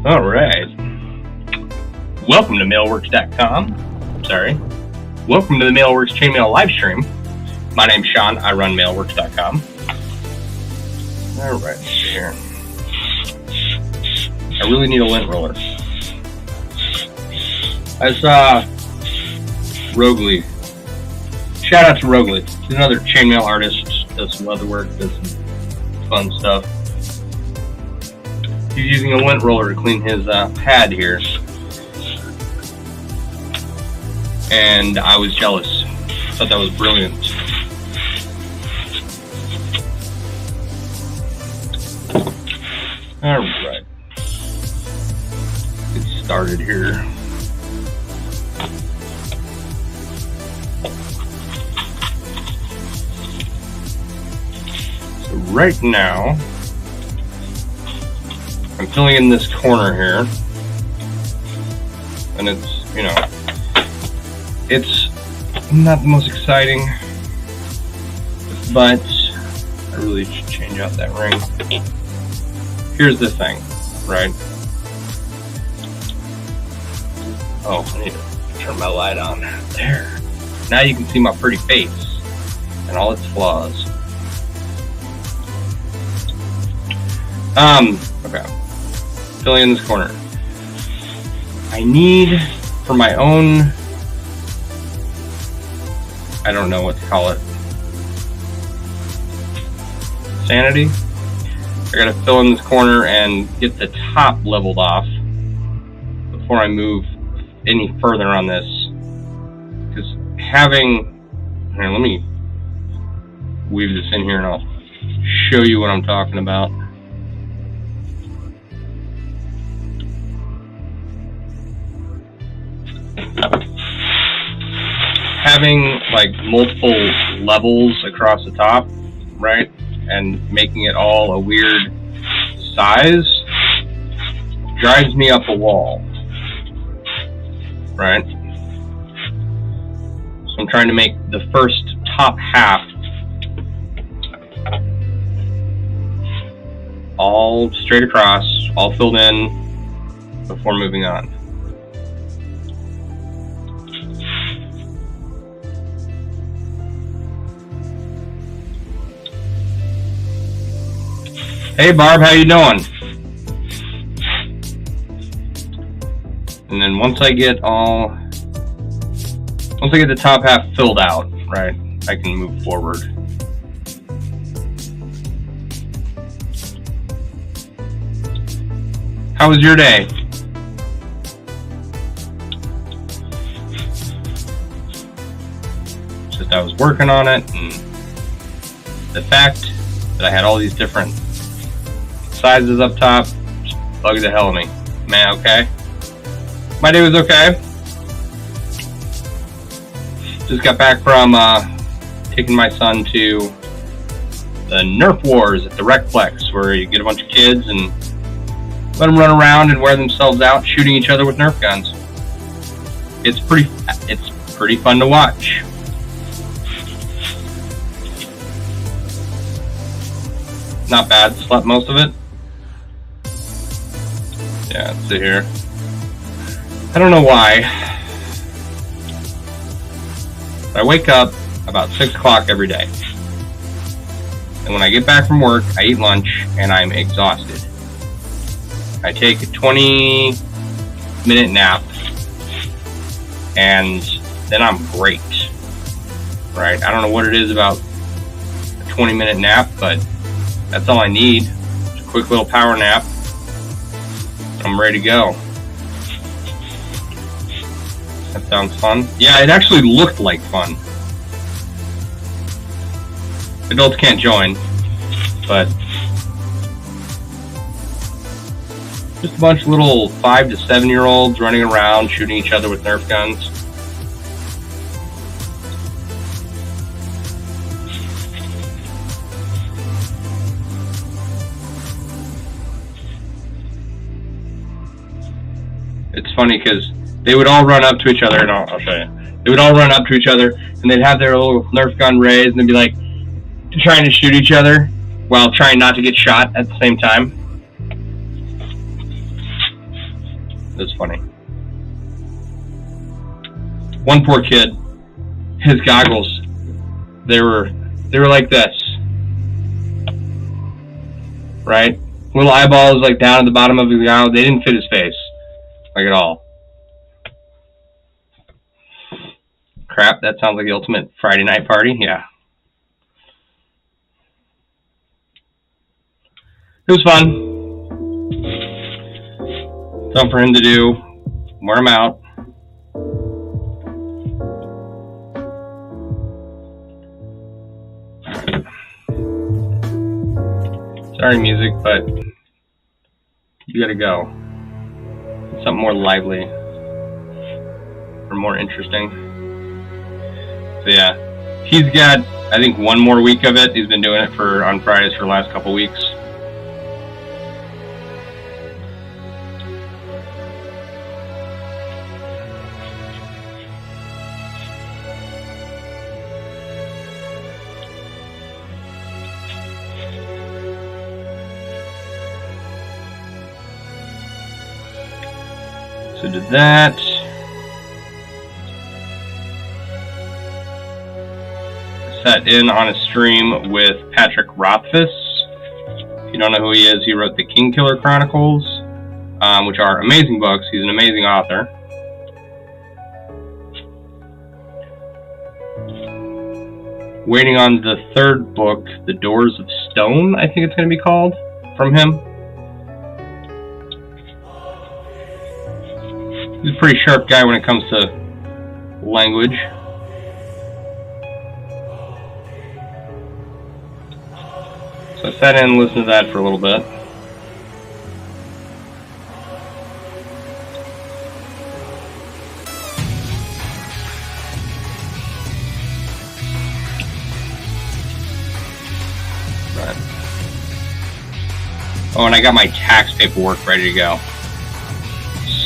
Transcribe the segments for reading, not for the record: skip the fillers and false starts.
All right. Welcome to MailleWerX.com. Sorry. Welcome to the MailleWerX Chainmail Livestream. My name's Sean. I run MailleWerX.com. All right, here. I really need a lint roller. I saw Rogley. Shout out to Rogley. He's another chainmail artist. Does some leather work. Does some fun stuff. He's using a lint roller to clean his pad here. And I was jealous. Thought that was brilliant. Alright. Get started here. So right now, I'm filling in this corner here, and it's, you know, it's not the most exciting, but I really should change out that ring. Here's the thing, right? Oh, I need to turn my light on. There. Now you can see my pretty face and all its flaws. Okay. Filling in this corner. I need, for my own, I don't know what to call it, sanity, I gotta fill in this corner and get the top leveled off before I move any further on this. Because having, here, let me weave this in here and I'll show you what I'm talking about. Having like multiple levels across the top, right, and making it all a weird size drives me up a wall, right? So I'm trying to make the first top half all straight across, all filled in before moving on. Hey Barb, how you doing? And then once I get the top half filled out, right, I can move forward. How was your day? Just I was working on it, and the fact that I had all these different sizes up top just bugged the hell of me. Man, okay. My day was okay. Just got back from taking my son to the Nerf Wars at the Recplex, where you get a bunch of kids and let them run around and wear themselves out shooting each other with Nerf guns. It's pretty fun to watch. Not bad. Slept most of it. Yeah, let's see here. I don't know why. I wake up about 6 o'clock every day. And when I get back from work, I eat lunch and I'm exhausted. I take a 20-minute nap and then I'm great. Right? I don't know what it is about a 20-minute nap, but that's all I need. Just a quick little power nap. I'm ready to go. That sounds fun. Yeah, it actually looked like fun. Adults can't join, but just a bunch of little 5 to 7-year-olds running around shooting each other with Nerf guns. It's funny because they would all run up to each other, and I'll show you. They would all run up to each other, and they'd have their little Nerf gun raised, and they'd be like trying to shoot each other while trying not to get shot at the same time. It was funny. One poor kid, his goggles, they were like this, right? Little eyeballs like down at the bottom of his goggles. They didn't fit his face, like at all. Crap, that sounds like the ultimate Friday night party. Yeah. It was fun. Something for him to do. Wear him out. Sorry, music, but you gotta go. Something more lively or more interesting. So yeah, he's got, I think, one more week of it. He's been doing it on Fridays for the last couple weeks. So did that. Sat in on a stream with Patrick Rothfuss. If you don't know who he is, he wrote the Kingkiller Chronicles, which are amazing books. He's an amazing author. Waiting on the third book, The Doors of Stone, I think it's going to be called, from him. He's a pretty sharp guy when it comes to language. So I sat in and listened to that for a little bit. Right. Oh, and I got my tax paperwork ready to go.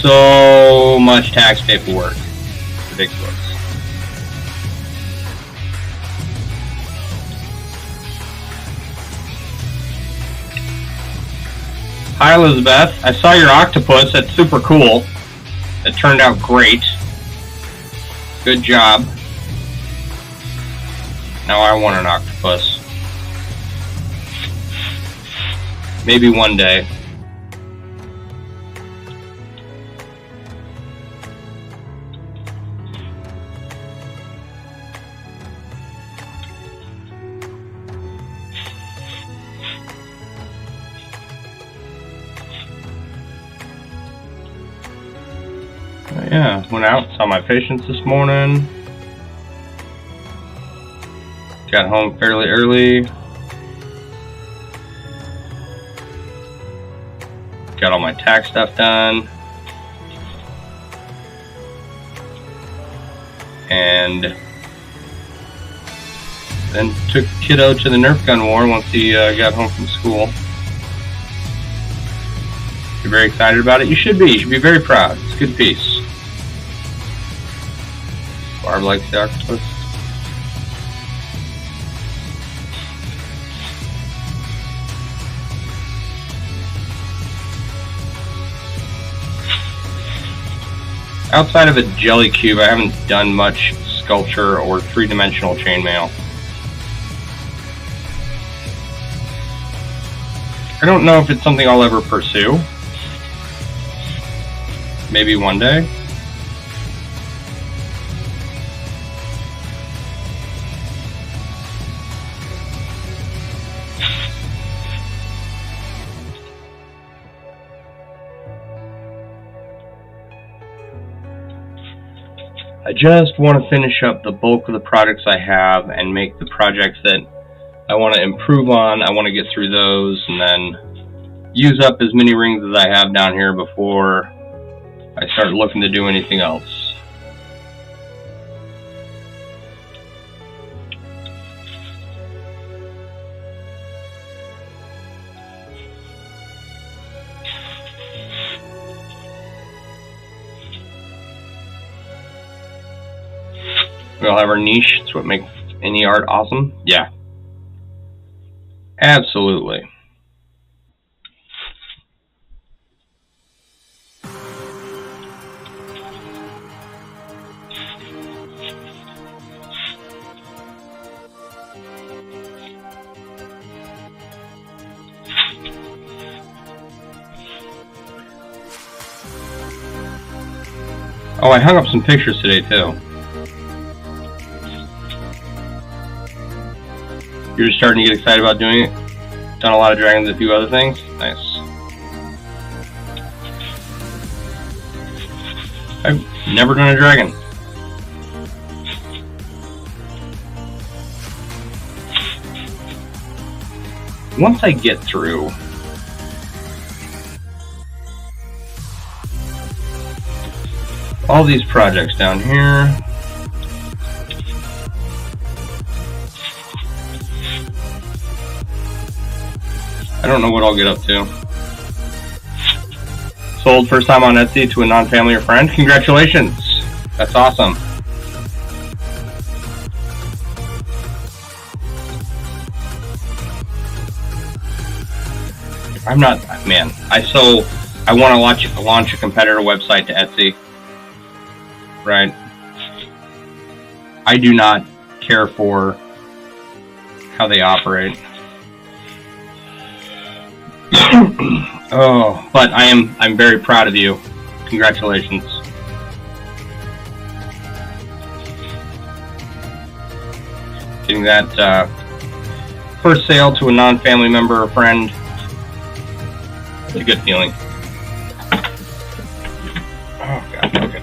So much tax paperwork. Ridiculous. Hi, Elizabeth. I saw your octopus. That's super cool. It turned out great. Good job. Now I want an octopus. Maybe one day. Yeah, went out, saw my patients this morning. Got home fairly early. Got all my tax stuff done. And then took kiddo to the Nerf gun war once he got home from school. You're very excited about it? You should be. You should be very proud. It's a good piece. Barb likes the octopus. Outside of a jelly cube, I haven't done much sculpture or three-dimensional chainmail. I don't know if it's something I'll ever pursue. Maybe one day. I just want to finish up the bulk of the projects I have and make the projects that I want to improve on. I want to get through those and then use up as many rings as I have down here before I start looking to do anything else. We all have our niche. It's what makes any art awesome. Yeah. Absolutely. Oh, I hung up some pictures today too. You're just starting to get excited about doing it? Done a lot of dragons, a few other things? Nice. I've never done a dragon. Once I get through all these projects down here, I don't know what I'll get up to. Sold first time on Etsy to a non-family or friend. Congratulations. That's awesome. I'm not, man, I want to launch a competitor website to Etsy. Right? I do not care for how they operate. Oh, but I'm very proud of you. Congratulations. Getting that first sale to a non-family member or friend. It's a good feeling. Oh god, okay.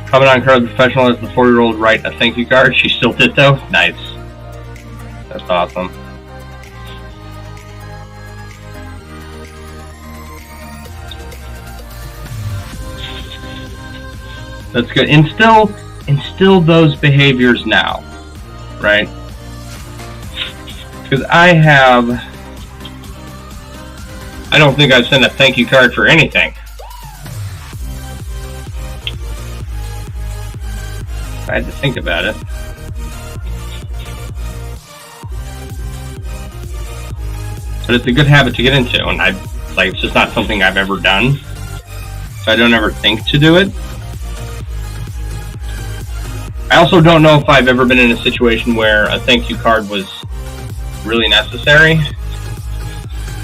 Covenant card professional as the 4-year-old write a thank you card. She still did though? Nice. That's awesome. That's good. Instill those behaviors now, right? Because I don't think I've sent a thank you card for anything. I had to think about it. But it's a good habit to get into, and it's just not something I've ever done, so I don't ever think to do it. I also don't know if I've ever been in a situation where a thank you card was really necessary.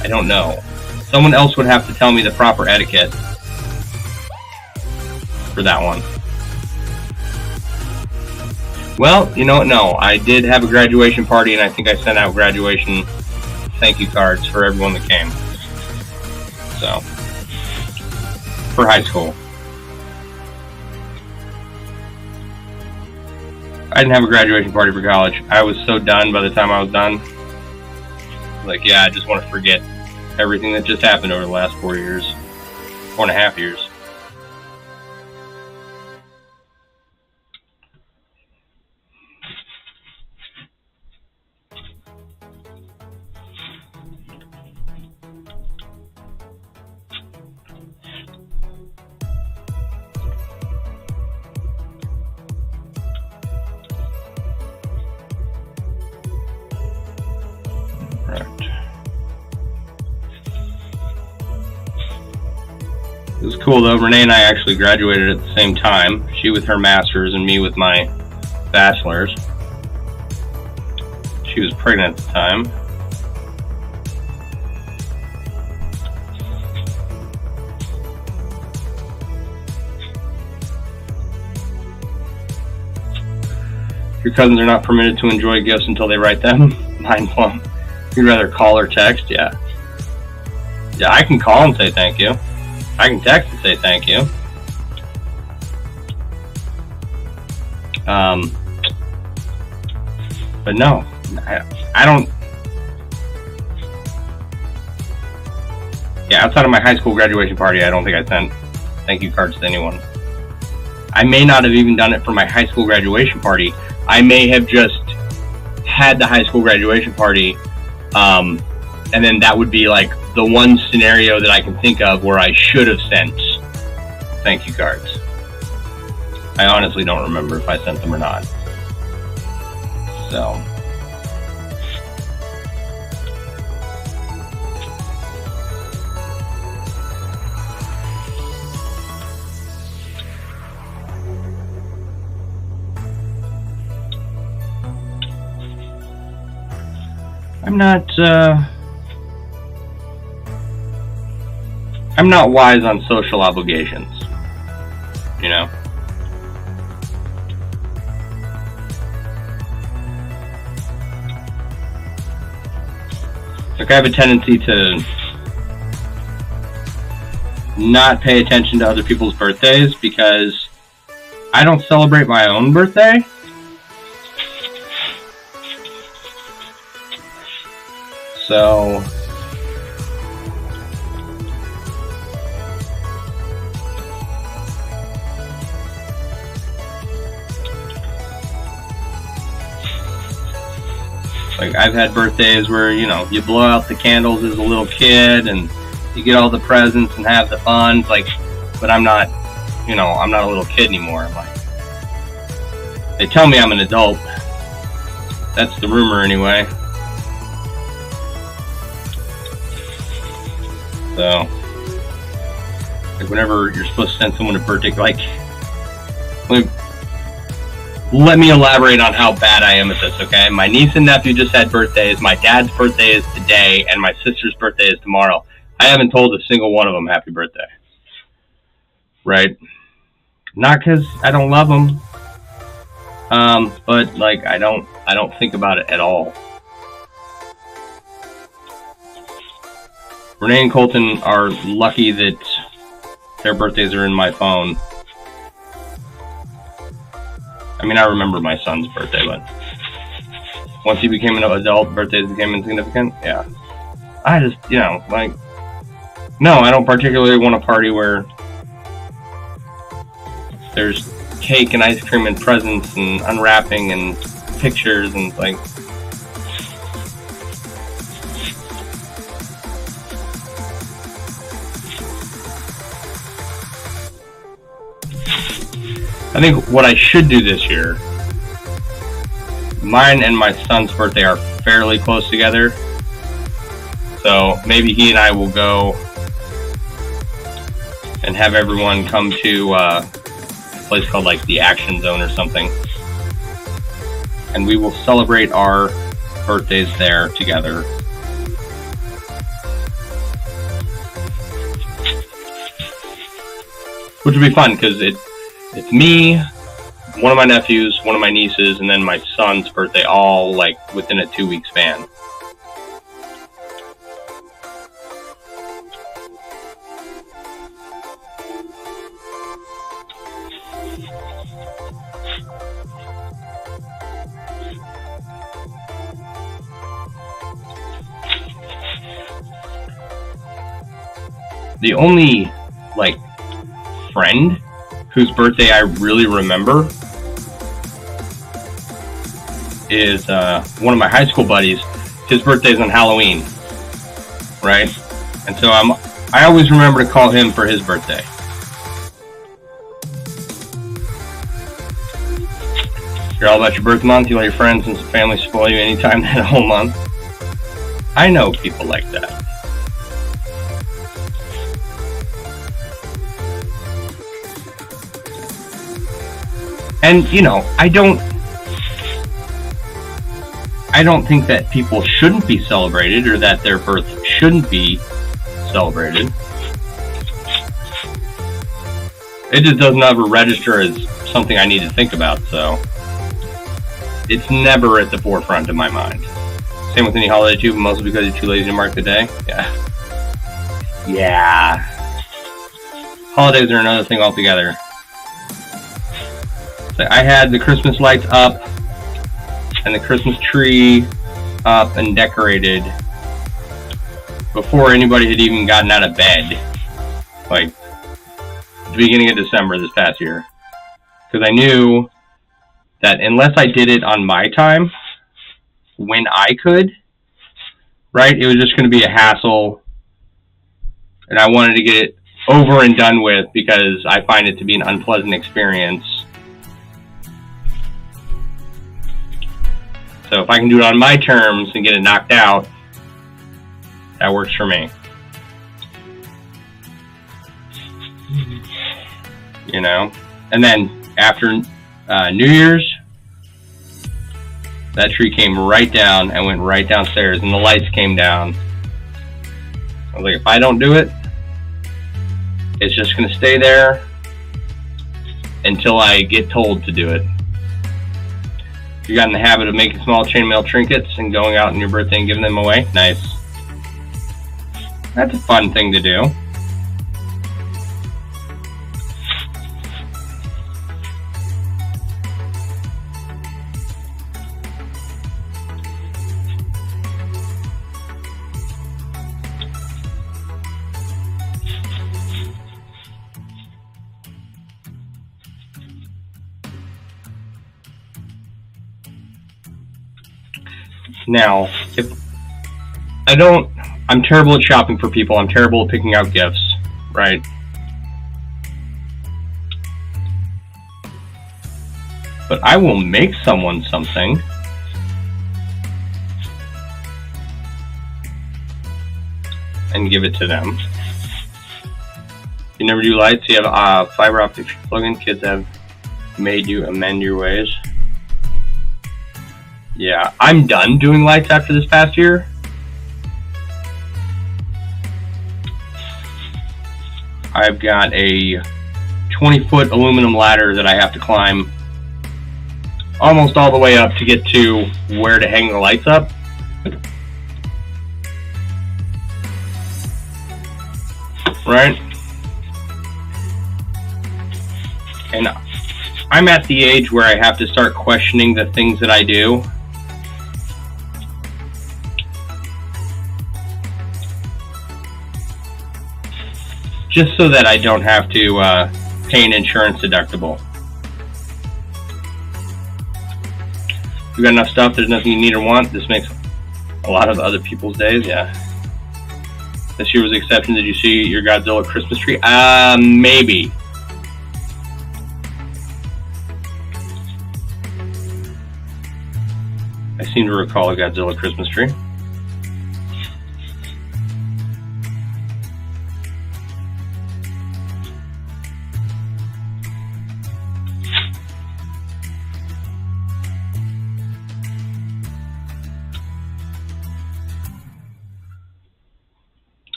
I don't know. Someone else would have to tell me the proper etiquette for that one. Well, you know what? No, I did have a graduation party, and I think I sent out graduation thank you cards for everyone that came. So, for high school. I didn't have a graduation party for college. I was so done by the time I was done. Like, yeah, I just want to forget everything that just happened over the last 4 years. 4.5 years. It was cool though. Renee and I actually graduated at the same time. She with her master's and me with my bachelor's. She was pregnant at the time. Your cousins are not permitted to enjoy gifts until they write them. Mind blown. You'd rather call or text? Yeah. Yeah, I can call and say thank you. I can text and say thank you. But no, I don't. Yeah, outside of my high school graduation party, I don't think I sent thank you cards to anyone. I may not have even done it for my high school graduation party. I may have just had the high school graduation party, and then that would be like the one scenario that I can think of where I should have sent thank you cards. I honestly don't remember if I sent them or not. So. I'm not wise on social obligations, you know? Like, I have a tendency to not pay attention to other people's birthdays because I don't celebrate my own birthday. So like, I've had birthdays where, you know, you blow out the candles as a little kid and you get all the presents and have the fun, like, but I'm not, you know, I'm not a little kid anymore. I'm like, they tell me I'm an adult. That's the rumor anyway. So, like, whenever you're supposed to send someone a birthday, like, let me elaborate on how bad I am at this, okay? My niece and nephew just had birthdays. My dad's birthday is today, and my sister's birthday is tomorrow. I haven't told a single one of them happy birthday. Right? Not because I don't love them, but, like, I don't think about it at all. Renee and Colton are lucky that their birthdays are in my phone. I mean, I remember my son's birthday, but once he became an adult, birthdays became insignificant. Yeah. I just, you know, like, no, I don't particularly want a party where there's cake and ice cream and presents and unwrapping and pictures and, like, I think what I should do this year, mine and my son's birthday are fairly close together, so maybe he and I will go and have everyone come to a place called, like, the Action Zone or something, and we will celebrate our birthdays there together. Which would be fun, because it's me, one of my nephews, one of my nieces, and then my son's birthday, all, like, within a 2-week span. The only, like, friend whose birthday I really remember is one of my high school buddies. His birthday's on Halloween, right? And so I always remember to call him for his birthday. You're all about your birth month. You let your friends and family spoil you anytime that whole month. I know people like that. And, you know, I don't think that people shouldn't be celebrated or that their birth shouldn't be celebrated. It just doesn't ever register as something I need to think about, so it's never at the forefront of my mind. Same with any holiday too, but mostly because you're too lazy to mark the day. Yeah. Holidays are another thing altogether. So I had the Christmas lights up and the Christmas tree up and decorated before anybody had even gotten out of bed, like the beginning of December this past year, because I knew that unless I did it on my time when I could, right, it was just going to be a hassle, and I wanted to get it over and done with because I find it to be an unpleasant experience. So if I can do it on my terms and get it knocked out, that works for me. You know? And then after New Year's, That tree came right down and went right downstairs, and the lights came down. I was like, if I don't do it, it's just going to stay there until I get told to do it. If you got in the habit of making small chainmail trinkets and going out on your birthday and giving them away, nice. That's a fun thing to do. Now, I'm terrible at shopping for people. I'm terrible at picking out gifts, right? But I will make someone something and give it to them. You never do lights. You have fiber optic plug-in. Kids have made you amend your ways. Yeah, I'm done doing lights after this past year. I've got a 20-foot aluminum ladder that I have to climb almost all the way up to get to where to hang the lights up. Right? And I'm at the age where I have to start questioning the things that I do. Just so that I don't have to pay an insurance deductible. If you got enough stuff, there's nothing you need or want. This makes a lot of other people's days, yeah. This year was the exception. Did you see your Godzilla Christmas tree? Maybe. I seem to recall a Godzilla Christmas tree.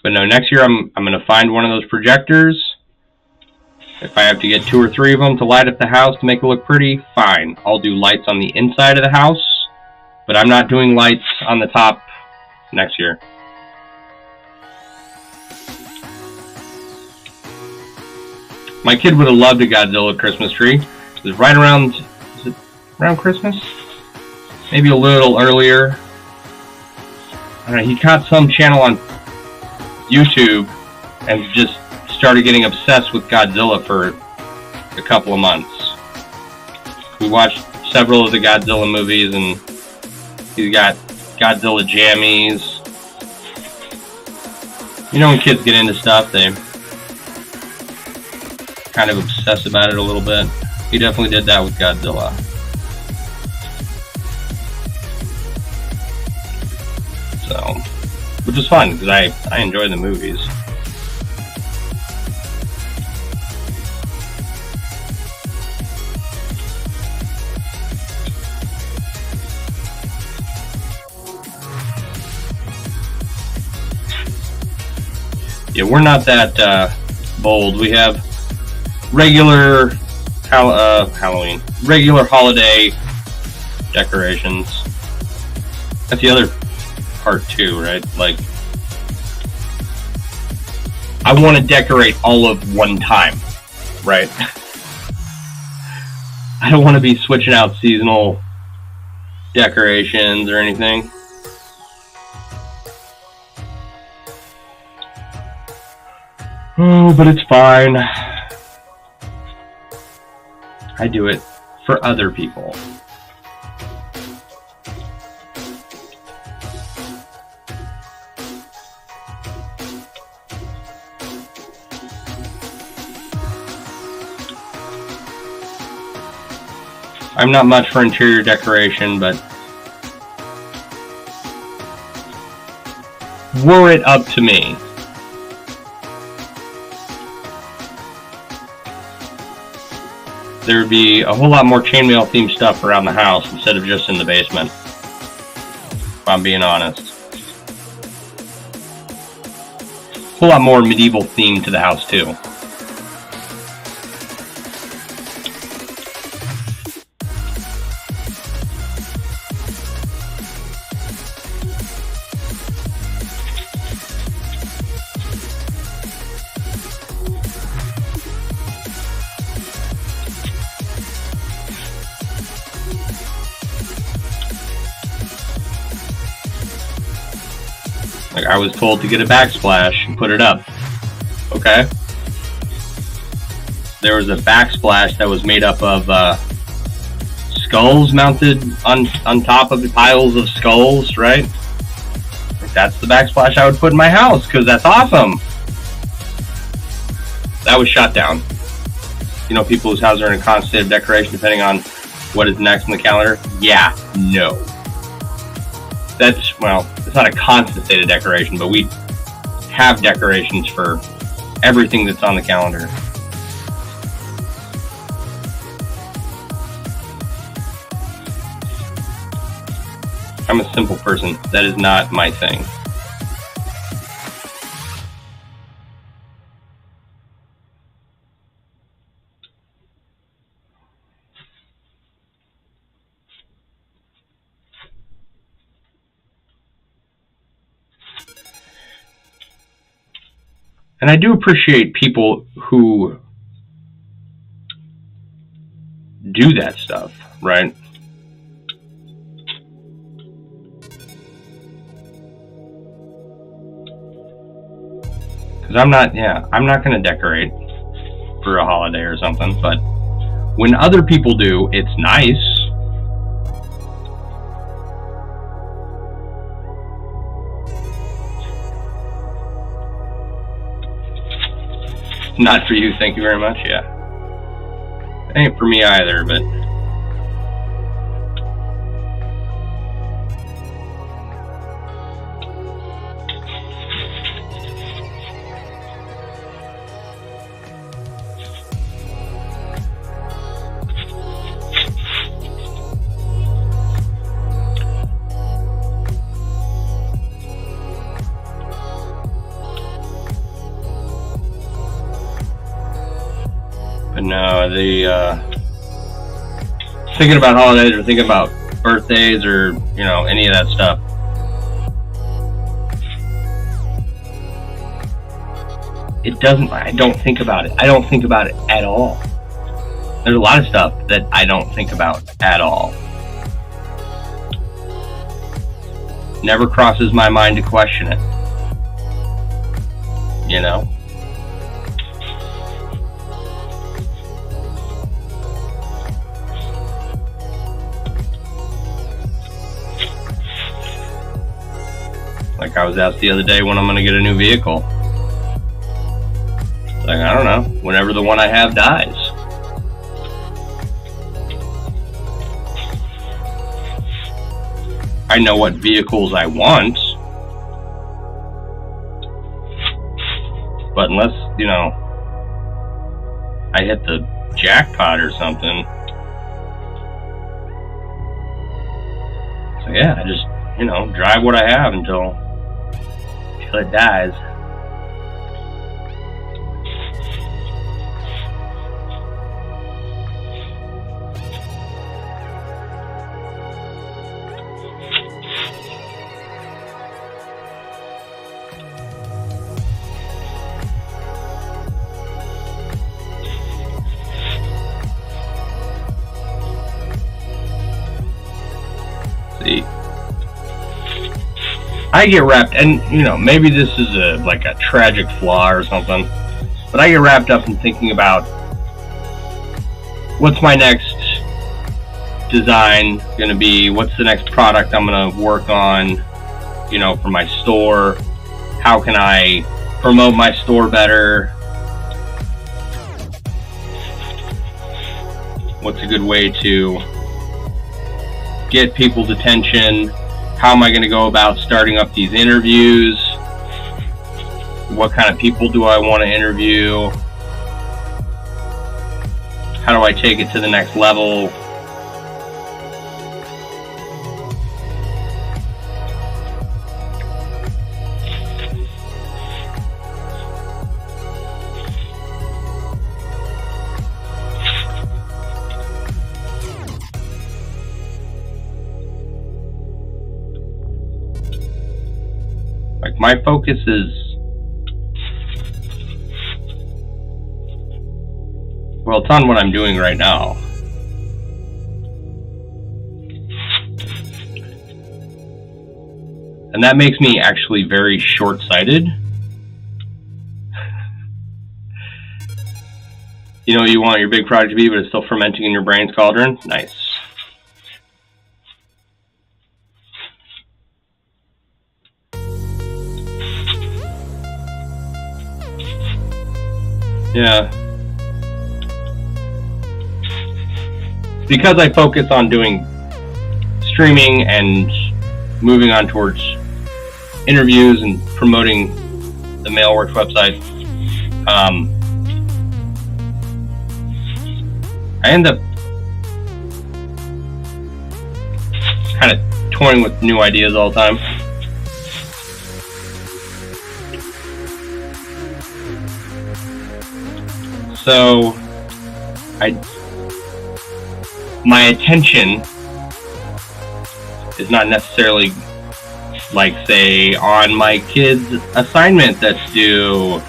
But no, next year I'm going to find one of those projectors. If I have to get 2 or 3 of them to light up the house to make it look pretty, fine. I'll do lights on the inside of the house, but I'm not doing lights on the top next year. My kid would have loved a Godzilla Christmas tree. It was right around, is it around Christmas? Maybe a little earlier. I don't know, he caught some channel on YouTube and just started getting obsessed with Godzilla for a couple of months. We watched several of the Godzilla movies, and he's got Godzilla jammies. You know, when kids get into stuff, they kind of obsess about it a little bit. He definitely did that with Godzilla. So, which was fun, because I enjoy the movies. Yeah, we're not that bold. We have regular Halloween, regular holiday decorations. That's the other part too, right? Like, I want to decorate all of one time, right? I don't want to be switching out seasonal decorations or anything. Oh, but it's fine. I do it for other people. I'm not much for interior decoration, but were it up to me, there would be a whole lot more chainmail themed stuff around the house instead of just in the basement. if I'm being honest. A whole lot more medieval theme to the house too. Like, I was told to get a backsplash and put it up. Okay. There was a backsplash that was made up of skulls mounted on top of the piles of skulls, right? Like, that's the backsplash I would put in my house, because that's awesome. That was shot down. You know, people whose houses are in a constant state of decoration depending on what is next on the calendar? Yeah, no. That's, well, it's not a constant state of decoration, but we have decorations for everything that's on the calendar. I'm a simple person. That is not my thing. And I do appreciate people who do that stuff, right? Because I'm not going to decorate for a holiday or something, but when other people do, it's nice. Not for you, thank you very much, yeah. Ain't for me either, but... But no, thinking about holidays or thinking about birthdays or, you know, any of that stuff. I don't think about it. I don't think about it at all. There's a lot of stuff that I don't think about at all. Never crosses my mind to question it. You know? Like, I was asked the other day when I'm going to get a new vehicle. Like, I don't know. Whenever the one I have dies. I know what vehicles I want. But unless, you know, I hit the jackpot or something. So yeah, I just, you know, drive what I have until it dies. See, I get wrapped, and you know, maybe this is like a tragic flaw or something, but I get wrapped up in thinking about what's my next design going to be, what's the next product I'm going to work on, you know, for my store, how can I promote my store better, what's a good way to get people's attention, how am I going to go about starting up these interviews, what kind of people do I want to interview, how do I take it to the next level. my focus is, well, it's on what I'm doing right now. And that makes me actually very short-sighted. You know, you want your big project to be, but it's still fermenting in your brain's cauldron. Nice. Yeah. Because I focus on doing streaming and moving on towards interviews and promoting the MailleWerX website, I end up kind of toying with new ideas all the time. So my attention is not necessarily, like, say, on my kid's assignment that's due,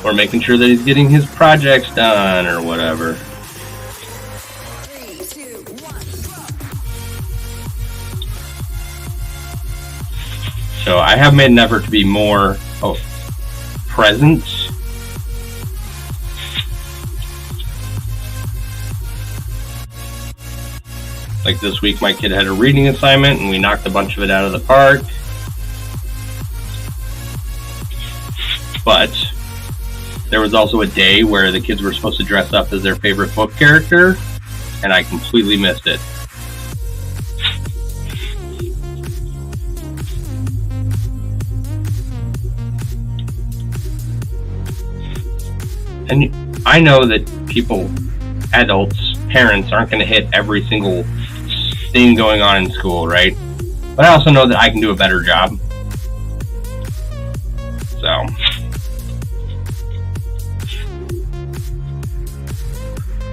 or making sure that he's getting his projects done, or whatever. 3, 2, 1, go. So I have made an effort to be more present. Like this week, my kid had a reading assignment, and we knocked a bunch of it out of the park. But there was also a day where the kids were supposed to dress up as their favorite book character, and I completely missed it. And I know that people, adults, parents, aren't going to hit every single thing going on in school, right? But I also know that I can do a better job. So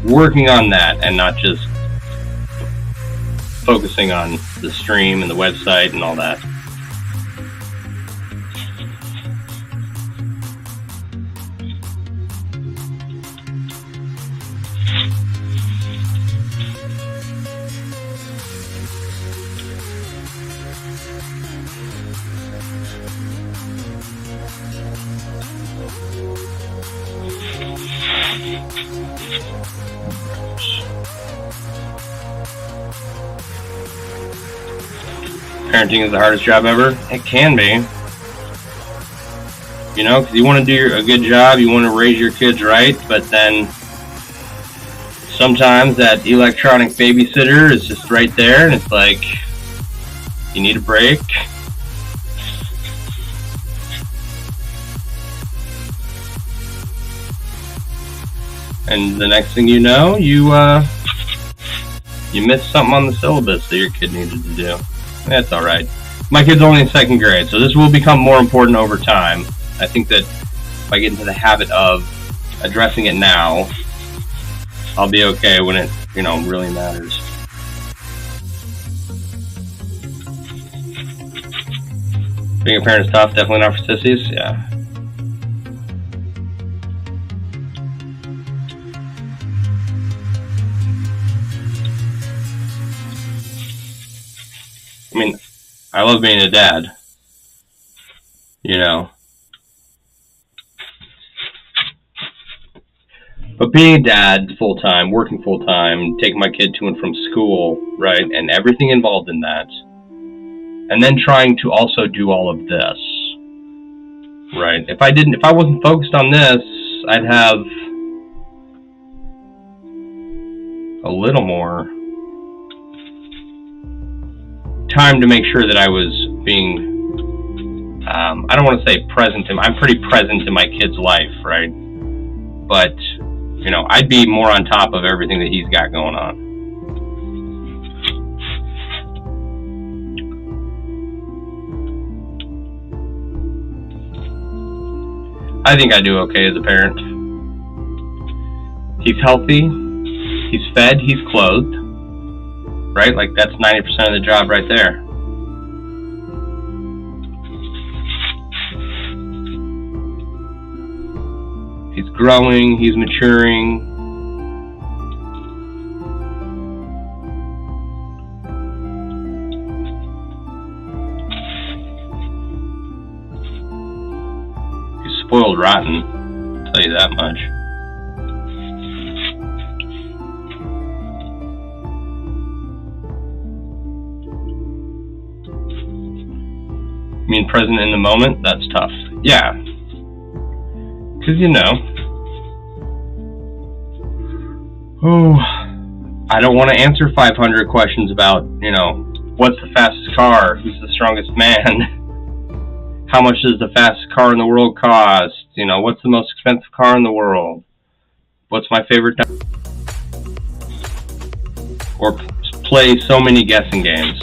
working on that, and not just focusing on the stream and the website and all that. Parenting is the hardest job ever. It can be. You know, because you want to do a good job, you want to raise your kids right, but then sometimes that electronic babysitter is just right there, and it's like, you need a break. And the next thing you know, you missed something on the syllabus that your kid needed to do. That's alright. My kid's only in 2nd grade, so this will become more important over time. I think that if I get into the habit of addressing it now, I'll be okay when it, really matters. Being a parent is tough, definitely not for sissies, yeah. I mean, I love being a dad, But being a dad full-time, working full-time, taking my kid to and from school, right, and everything involved in that, and then trying to also do all of this, right? If I wasn't focused on this, I'd have a little more time to make sure that I was being, I don't want to say present. I'm pretty present in my kid's life, right? But, I'd be more on top of everything that he's got going on. I think I do okay as a parent. He's healthy, he's fed, he's clothed. right? Like that's 90% of the job right there. He's growing, he's maturing. He's spoiled rotten, I'll tell you that much. You mean present in the moment? That's tough. Yeah. Because, you know, I don't want to answer 500 questions about, you know, what's the fastest car? Who's the strongest man? How much does the fastest car in the world cost? You know, what's the most expensive car in the world? What's my favorite? Or play so many guessing games.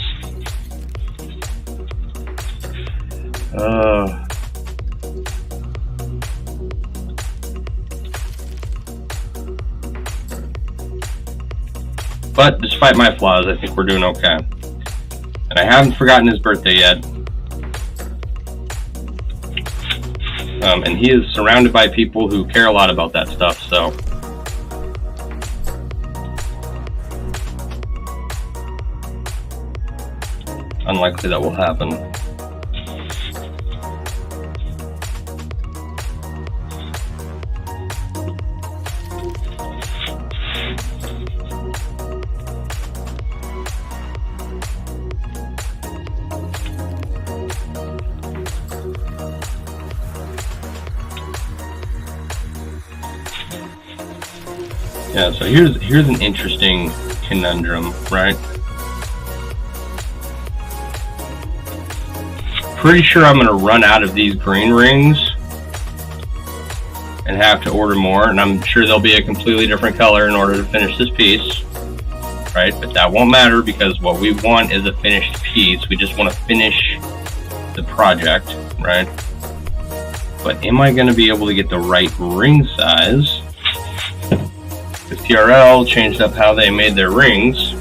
But despite my flaws, I think we're doing okay. And I haven't forgotten his birthday yet. And he is surrounded by people who care a lot about that stuff, so. Unlikely that will happen. Yeah, so here's an interesting conundrum, right? Pretty sure I'm gonna run out of these green rings and have to order more, and I'm sure there'll be a completely different color in order to finish this piece, right? But that won't matter because what we want is a finished piece. We just want to finish the project, right? But am I gonna be able to get the right ring size? Because TRL changed up how they made their rings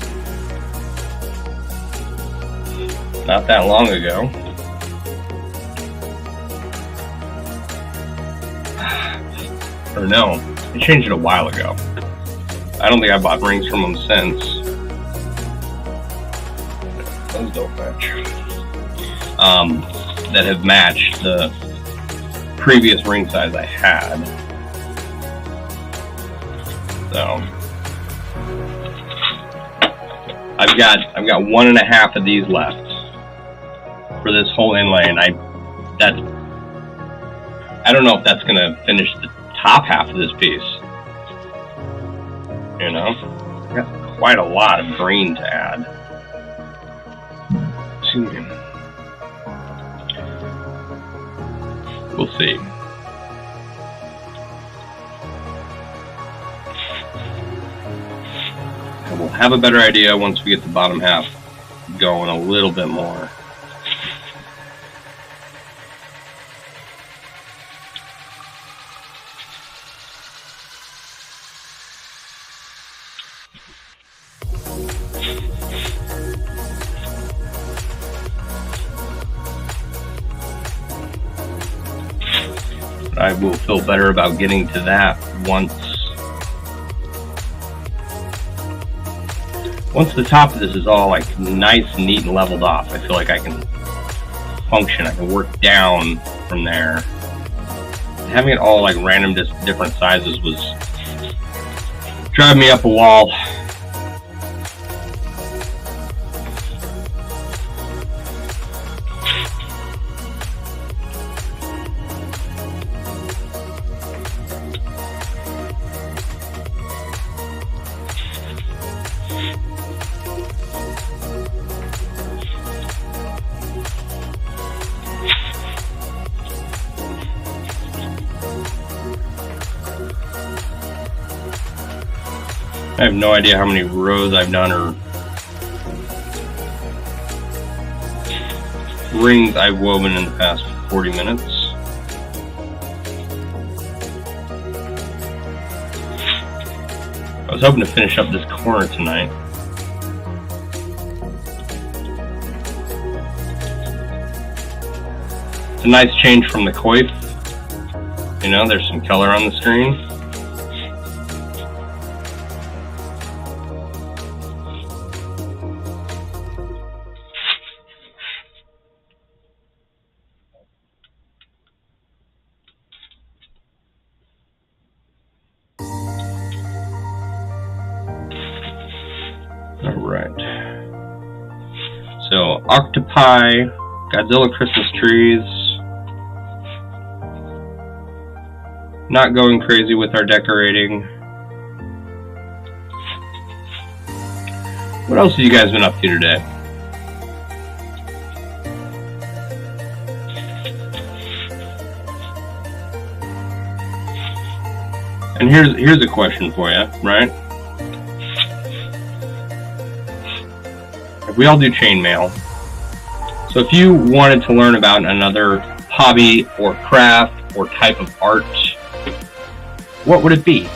not that long ago. Or no, they changed it a while ago. I don't think I bought rings from them since. Those don't match. That have matched the previous ring size I had. So I've got 1.5 of these left for this whole inlay, and I don't know if that's gonna finish the top half of this piece. You know, I've got quite a lot of green to add. Excuse me. We'll see. We'll have a better idea once we get the bottom half going a little bit more. I will feel better about getting to that once the top of this is all like nice, neat, and leveled off. I feel like I can function. I can work down from there. Having it all like random, different sizes was driving me up a wall. I have no idea how many rows I've done or rings I've woven in the past 40 minutes. I was hoping to finish up this corner tonight. It's a nice change from the coif. You know, there's some color on the screen. Alright. So, octopi, Godzilla Christmas trees. Not going crazy with our decorating. What else have you guys been up to today? And here's a question for you, right? We all do chainmail. So if you wanted to learn about another hobby or craft or type of art, what would it be?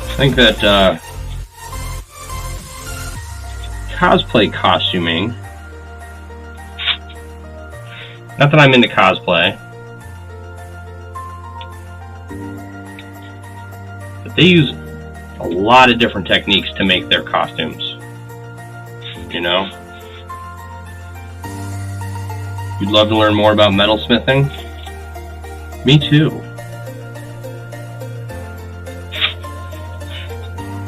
I think that cosplay costuming, not that I'm into cosplay, but they use a lot of different techniques to make their costumes, you know? You'd love to learn more about metalsmithing? Me too.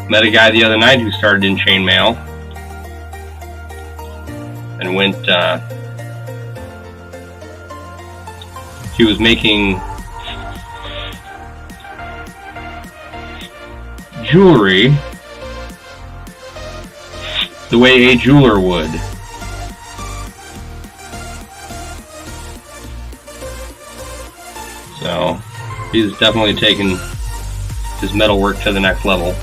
Met a guy the other night who started in chainmail and went, he was making jewelry the way a jeweler would. So he's definitely taken his metal work to the next level.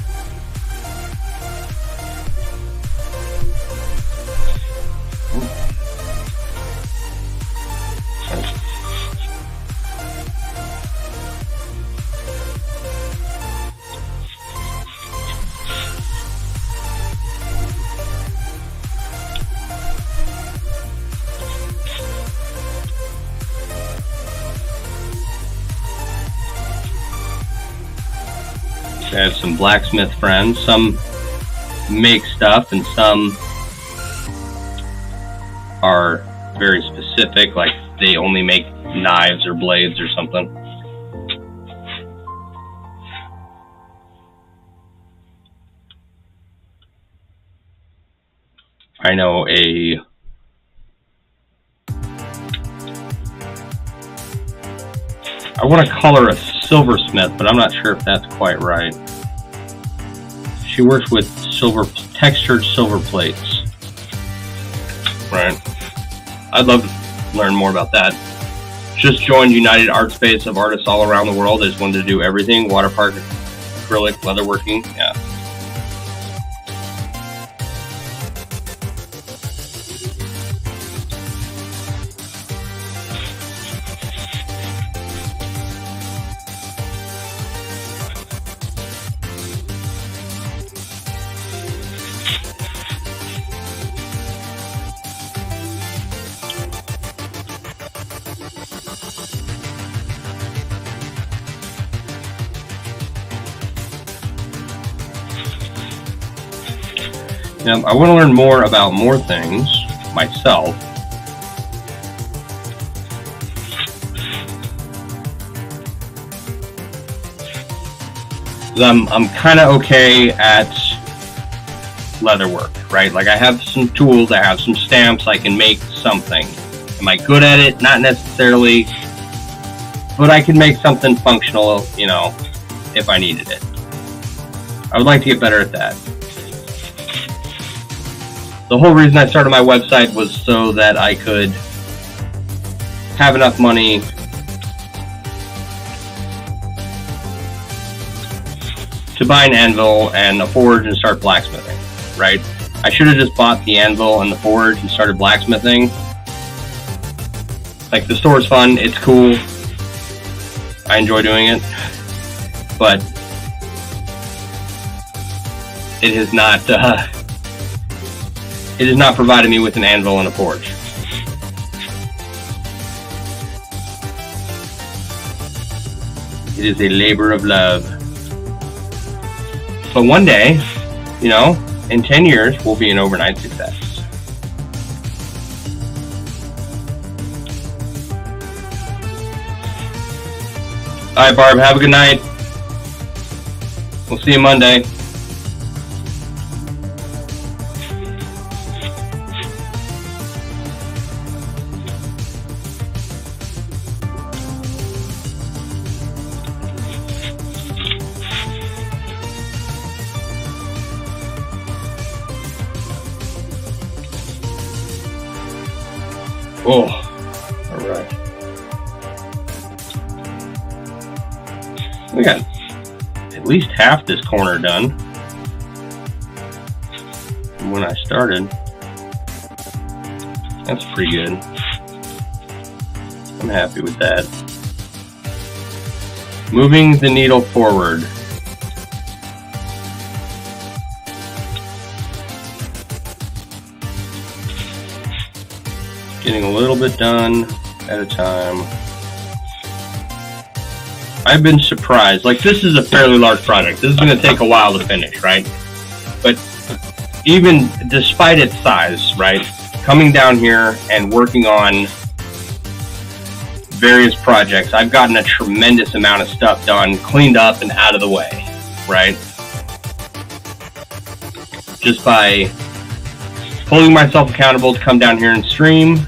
I have some blacksmith friends. Some make stuff and some are very specific, like they only make knives or blades or something. I know I want to call her a silversmith, but I'm not sure if that's quite right. She works with textured silver plates. Right. I'd love to learn more about that. Just joined United Art Space of artists all around the world. I just wanted to do everything: water park, acrylic, leatherworking. Yeah. I want to learn more about more things myself. I'm kind of okay at leatherwork, right? Like I have some tools, I have some stamps, I can make something. Am I good at it? Not necessarily, but I can make something functional, you know, if I needed it. I would like to get better at that. The whole reason I started my website was so that I could have enough money to buy an anvil and a forge and start blacksmithing, right? I should have just bought the anvil and the forge and started blacksmithing. Like, the store is fun, it's cool, I enjoy doing it, but it has not provided me with an anvil and a forge. It is a labor of love. But one day, you know, in 10 years, we'll be an overnight success. All right, Barb, have a good night. We'll see you Monday. Oh, all right. We got at least half this corner done from when I started. That's pretty good. I'm happy with that. Moving the needle forward. Getting a little bit done at a time. I've been surprised. Like, this is a fairly large project. This is going to take a while to finish, right? But even despite its size, right, coming down here and working on various projects, I've gotten a tremendous amount of stuff done, cleaned up, and out of the way, right? Just by holding myself accountable to come down here and stream.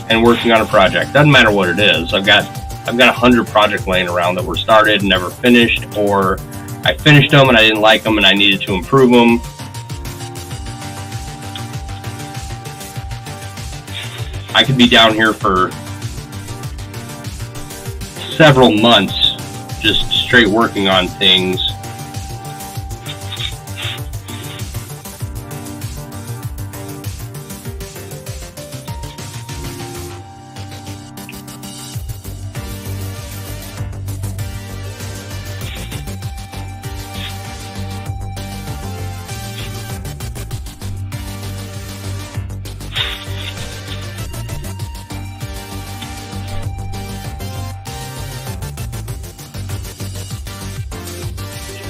And working on a project. Doesn't matter what it is. I've got 100 projects laying around that were started and never finished, or I finished them and I didn't like them and I needed to improve them. I could be down here for several months just straight working on things.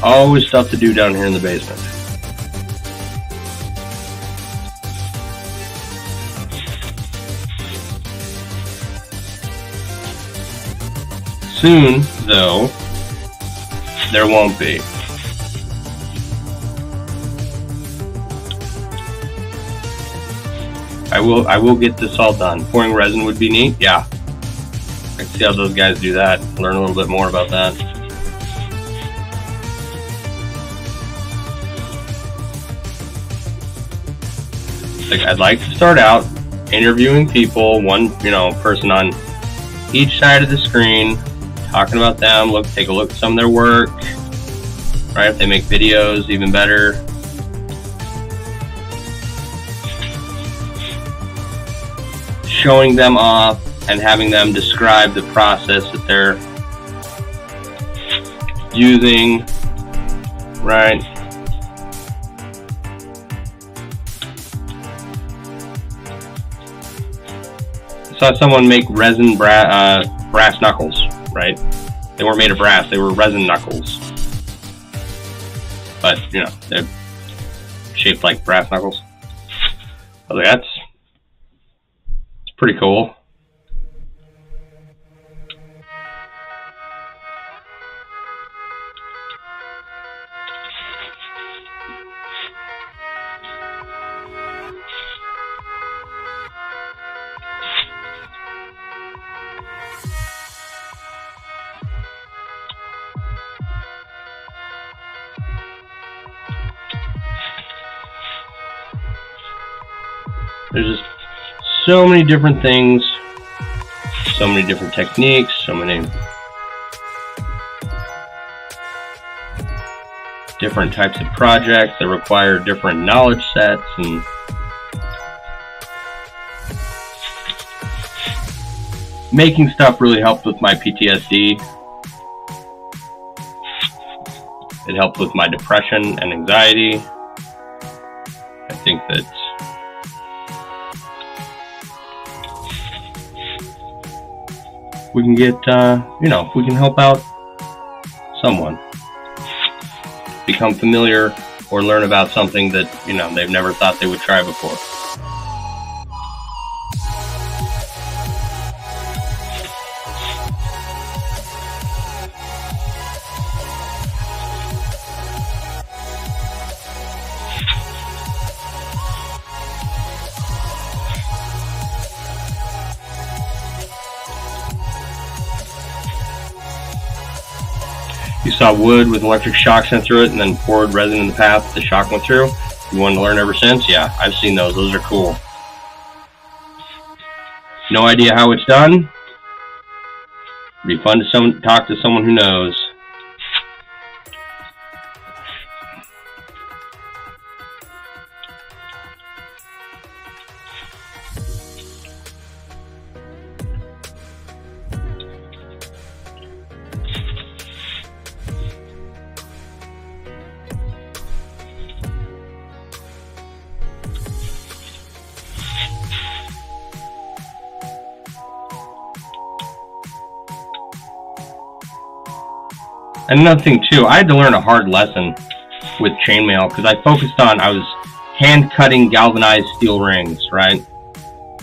Always stuff to do down here in the basement. Soon, though, there won't be. I will get this all done. Pouring resin would be neat. Yeah. I can see how those guys do that. Learn a little bit more about that. Like, I'd like to start out interviewing people, one, person on each side of the screen, talking about them, take a look at some of their work, right? If they make videos, even better. Showing them off and having them describe the process that they're using, right? Saw someone make resin brass knuckles, right? They weren't made of brass, they were resin knuckles. But, they're shaped like brass knuckles. I was like, it's pretty cool. There's just so many different things so many different techniques, so many different types of projects that require different knowledge sets, and making stuff really helped with my PTSD. It helped with my depression and anxiety. I think that we can get, we can help out someone become familiar or learn about something that, they've never thought they would try before. You saw wood with electric shock sent through it and then poured resin in the path the shock went through. You wanted to learn ever since? Yeah, I've seen those. Those are cool. No idea how it's done? It'd be fun to talk to someone who knows. And another thing too, I had to learn a hard lesson with chainmail because I was hand cutting galvanized steel rings, right?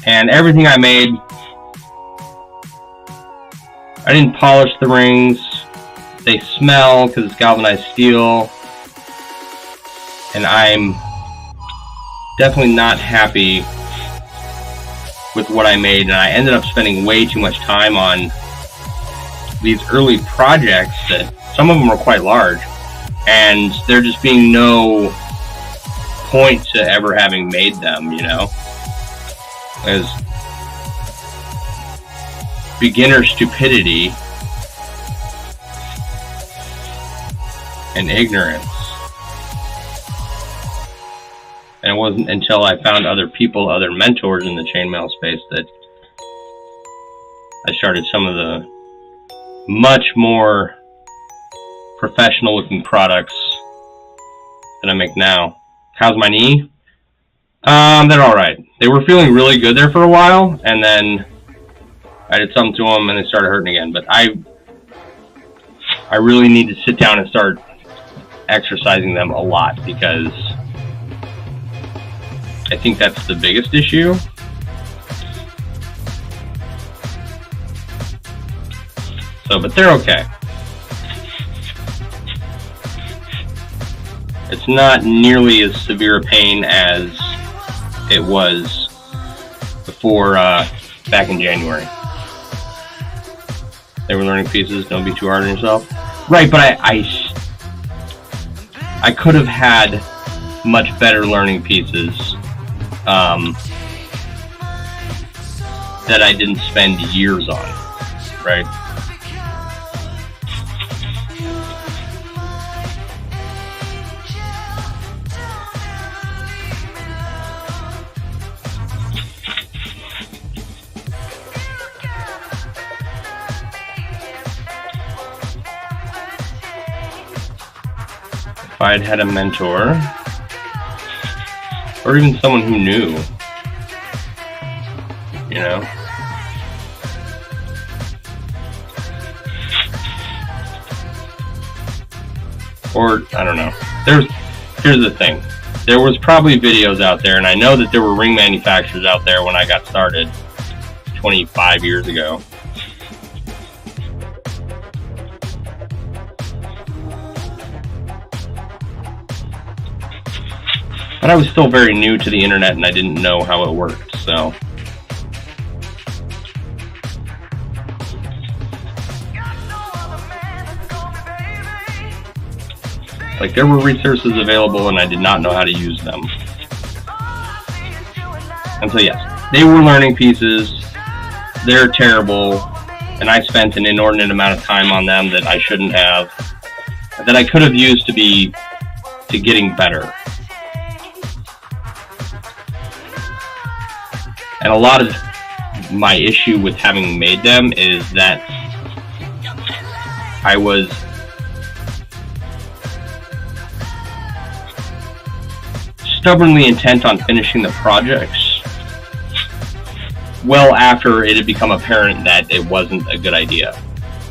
And everything I made, I didn't polish the rings. They smell because it's galvanized steel. And I'm definitely not happy with what I made. And I ended up spending way too much time on these early projects that some of them are quite large, and there just being no point to ever having made them, as beginner stupidity and ignorance. And it wasn't until I found other people, other mentors in the chainmail space, that I started some of the much more professional looking products that I make now. How's my knee? They're alright. They were feeling really good there for a while, and then I did something to them and they started hurting again. But I really need to sit down and start exercising them a lot, because I think that's the biggest issue. But they're okay. It's not nearly as severe a pain as it was before, back in January. They were learning pieces. Don't be too hard on yourself. Right, but I could have had much better learning pieces that I didn't spend years on, right? If I had had a mentor, or even someone who knew, or I don't know. Here's the thing. There was probably videos out there, and I know that there were ring manufacturers out there when I got started 25 years ago. But I was still very new to the internet and I didn't know how it worked, so. Like, there were resources available and I did not know how to use them. And so yes, they were learning pieces. they're terrible, and I spent an inordinate amount of time on them that I shouldn't have, that I could have used to getting better. And a lot of my issue with having made them is that I was stubbornly intent on finishing the projects well after it had become apparent that it wasn't a good idea.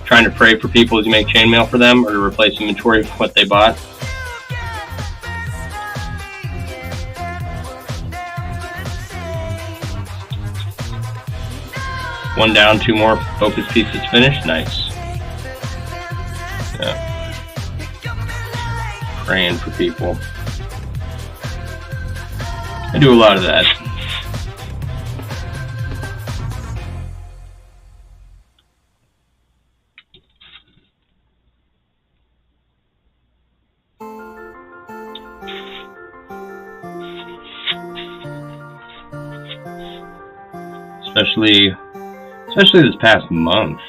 Trying to pray for people as you make chainmail for them, or to replace inventory with what they bought. One down, 2 more focus pieces finished. Nice. Yeah. Praying for people. I do a lot of that. Especially this past month.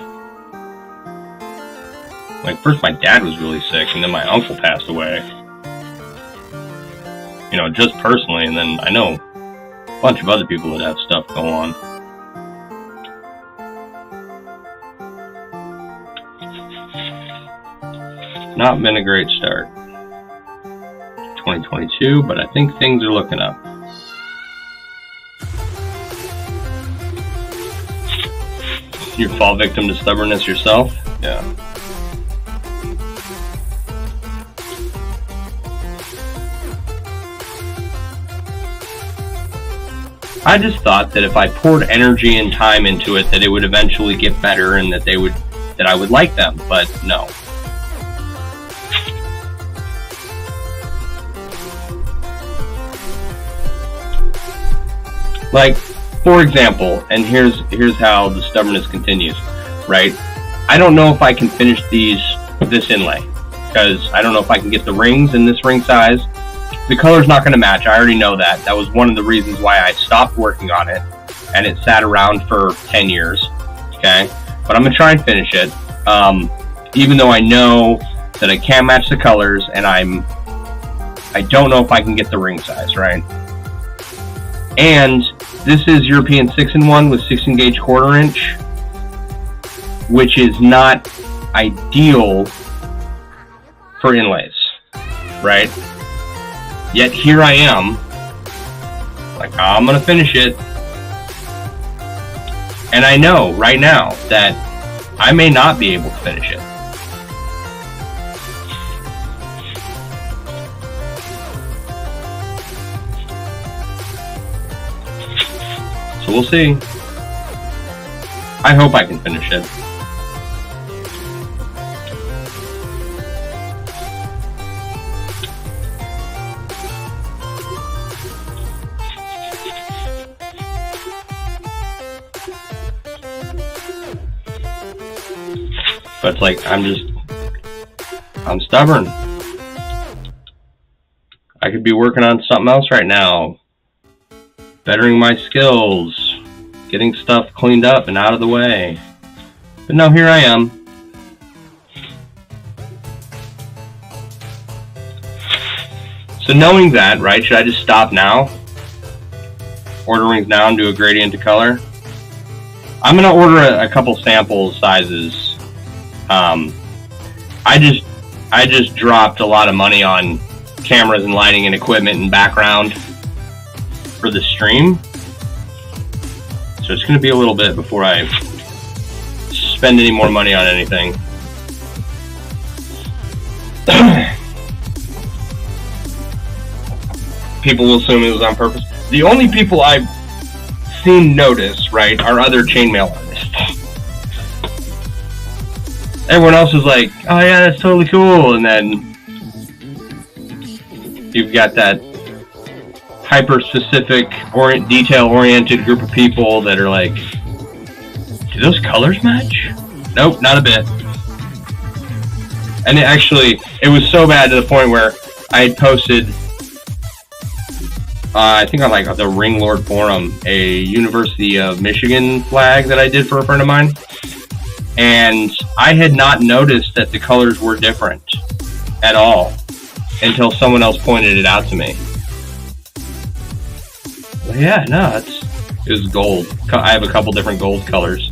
Like, first my dad was really sick, and then my uncle passed away. You know, just personally, and then I know a bunch of other people that have stuff go on. Not been a great start. 2022, but I think things are looking up. You fall victim to stubbornness yourself? Yeah. I just thought that if I poured energy and time into it, that it would eventually get better, and that I would like them, but no. Like, for example, and here's how the stubbornness continues, right? I don't know if I can finish this inlay, because I don't know if I can get the rings in this ring size. The color's not going to match. I already know that. That was one of the reasons why I stopped working on it, and it sat around for 10 years, okay? But I'm going to try and finish it, even though I know that I can't match the colors, and I don't know if I can get the ring size, right? And this is European 6-in-1 with 16 gauge 1/4 inch, which is not ideal for inlays, right? Yet here I am, like, I'm gonna finish it, and I know right now that I may not be able to finish it. So we'll see. I hope I can finish it. But it's like, I'm stubborn. I could be working on something else right now. Bettering my skills. Getting stuff cleaned up and out of the way. But no, here I am. So knowing that, right, should I just stop now? Order rings now and do a gradient to color? I'm going to order a couple sample sizes. I just dropped a lot of money on cameras and lighting and equipment and background for the stream. So it's going to be a little bit before I spend any more money on anything. People will assume it was on purpose. The only people I've seen notice, right, are other chainmail artists. Everyone else is like, oh yeah, that's totally cool, and then you've got that hyper-specific, detail-oriented group of people that are like, do those colors match? Nope, not a bit. And it was so bad to the point where I had posted I think on like the Ring Lord forum, a University of Michigan flag that I did for a friend of mine, and I had not noticed that the colors were different at all until someone else pointed it out to me. Well, yeah, no, it was gold. I have a couple different gold colors.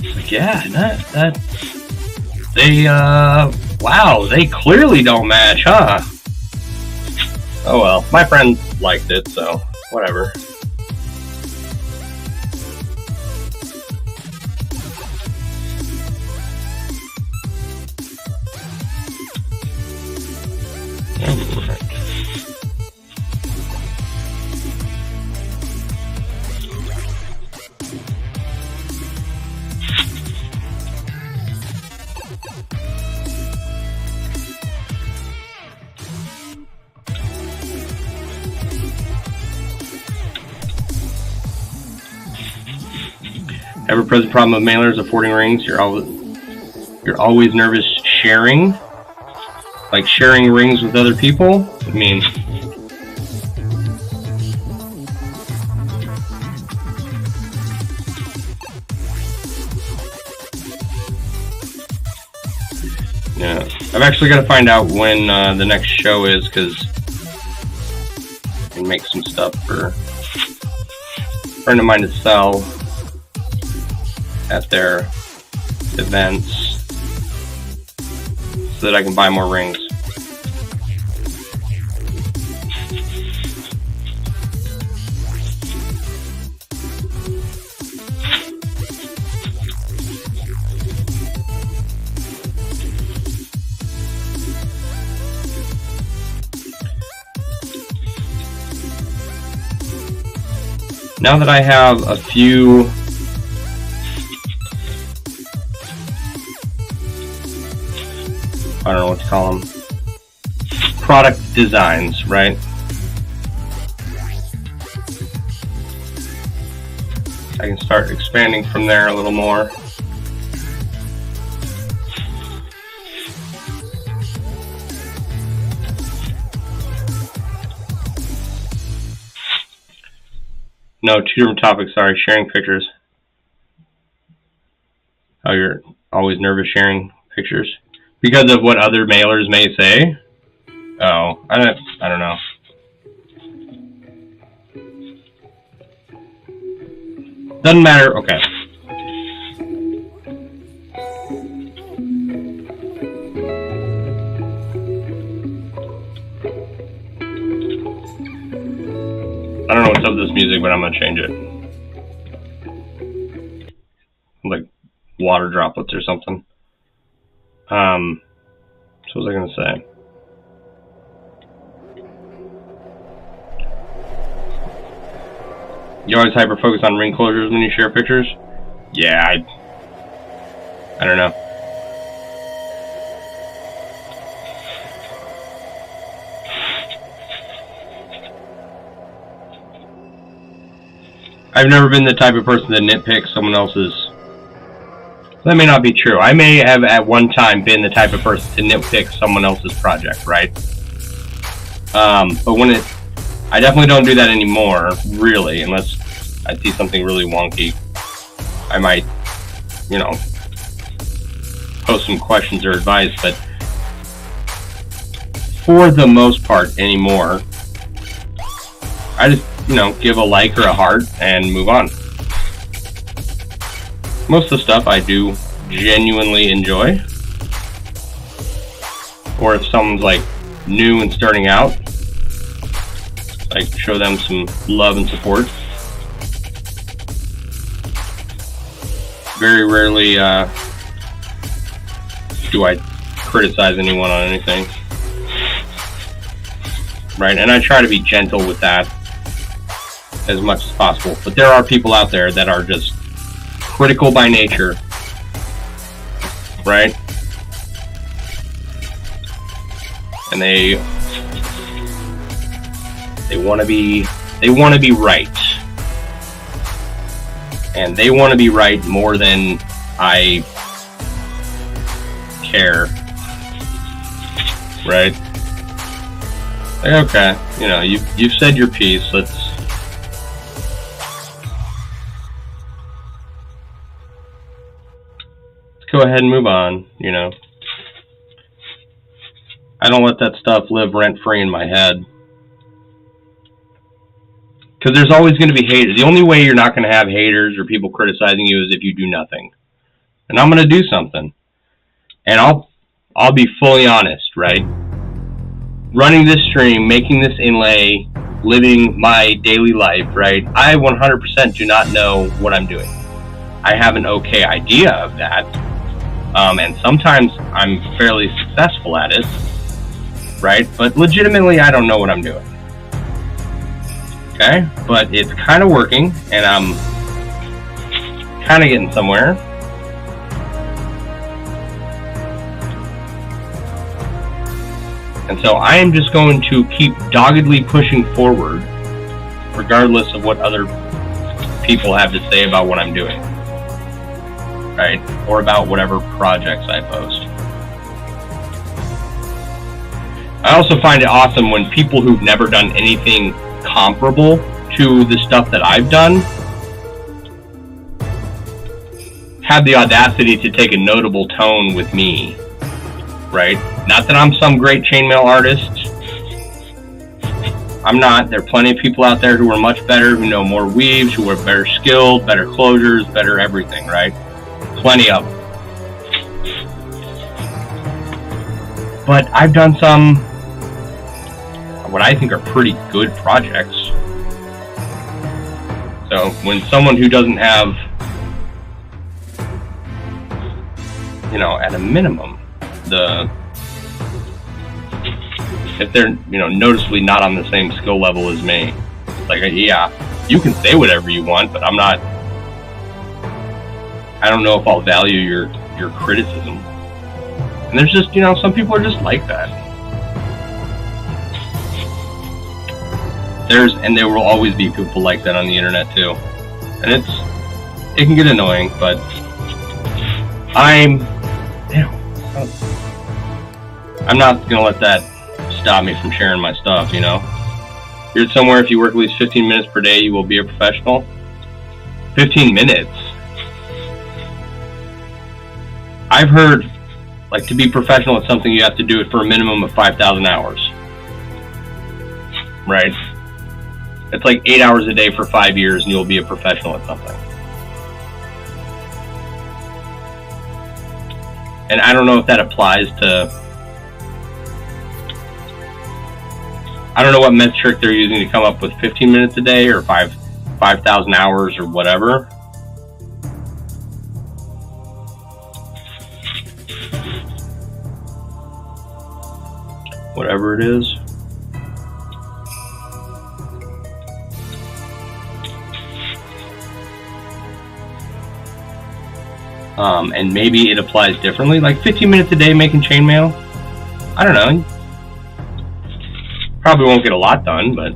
Like, yeah, no, wow, they clearly don't match, huh? Oh well, my friend liked it, so whatever. Ever-present problem of mailers affording rings. You're always nervous sharing, like sharing rings with other people. I mean, yeah, I've actually got to find out when the next show is, because I can make some stuff for a friend of mine to sell at their events so that I can buy more rings. Now that I have a few I don't know what to call them, product designs, right? I can start expanding from there a little more. No, 2 different topics, sorry, sharing pictures. Oh, you're always nervous sharing pictures? Because of what other mailers may say? Oh, I don't know. Doesn't matter. Okay. I don't know what's up with this music, but I'm gonna change it. Like water droplets or something. So what was I gonna say? You always hyper focus on ring closures when you share pictures? Yeah, I don't know. I've never been the type of person to nitpick someone else's. That may not be true. I may have at one time been the type of person to nitpick someone else's project, right? But when I definitely don't do that anymore, really, unless I see something really wonky. I might, you know, post some questions or advice, but for the most part anymore, I just, you know, give a like or a heart and move on. Most of the stuff I do genuinely enjoy. Or if someone's like new and starting out, like show them some love and support. Very rarely do I criticize anyone on anything. Right, and I try to be gentle with that as much as possible. But there are people out there that are just critical by nature, right? And they want to be right, and they want to be right more than I care, right? Okay, you know, you've said your piece. Let's go ahead and move on. You know, I don't let that stuff live rent-free in my head, because there's always going to be haters. The only way you're not going to have haters or people criticizing you is if you do nothing. And I'm going to do something, and I'll be fully honest, right? Running this stream, making this inlay, living my daily life, right? I 100% do not know what I'm doing. I have an okay idea of that, and sometimes I'm fairly successful at it, right? But legitimately, I don't know what I'm doing. Okay? But it's kind of working, and I'm kind of getting somewhere. And so I am just going to keep doggedly pushing forward, regardless of what other people have to say about what I'm doing, right? Or about whatever projects I post. I also find it awesome when people who've never done anything comparable to the stuff that I've done have the audacity to take a notable tone with me, right? Not that I'm some great chainmail artist. I'm not. There are plenty of people out there who are much better, who know more weaves, who are better skilled, better closures, better everything, right? Plenty of them. But I've done some, what I think are pretty good projects. So when someone who doesn't have, you know, at a minimum, if they're, you know, noticeably not on the same skill level as me, like, yeah, you can say whatever you want, but I don't know if I'll value your criticism. And there's just, you know, some people are just like that. And there will always be people like that on the internet too. And it can get annoying, but I'm not gonna let that stop me from sharing my stuff, you know. Here's somewhere, if you work at least 15 minutes per day, you will be a professional. 15 minutes? I've heard, like, to be professional at something, you have to do it for a minimum of 5,000 hours. Right? It's like 8 hours a day for 5 years and you'll be a professional at something. And I don't know if that applies to, I don't know what metric they're using to come up with 15 minutes a day or 5,000 hours or whatever. Whatever it is. And maybe it applies differently, like 15 minutes a day making chainmail. I don't know. Probably won't get a lot done, but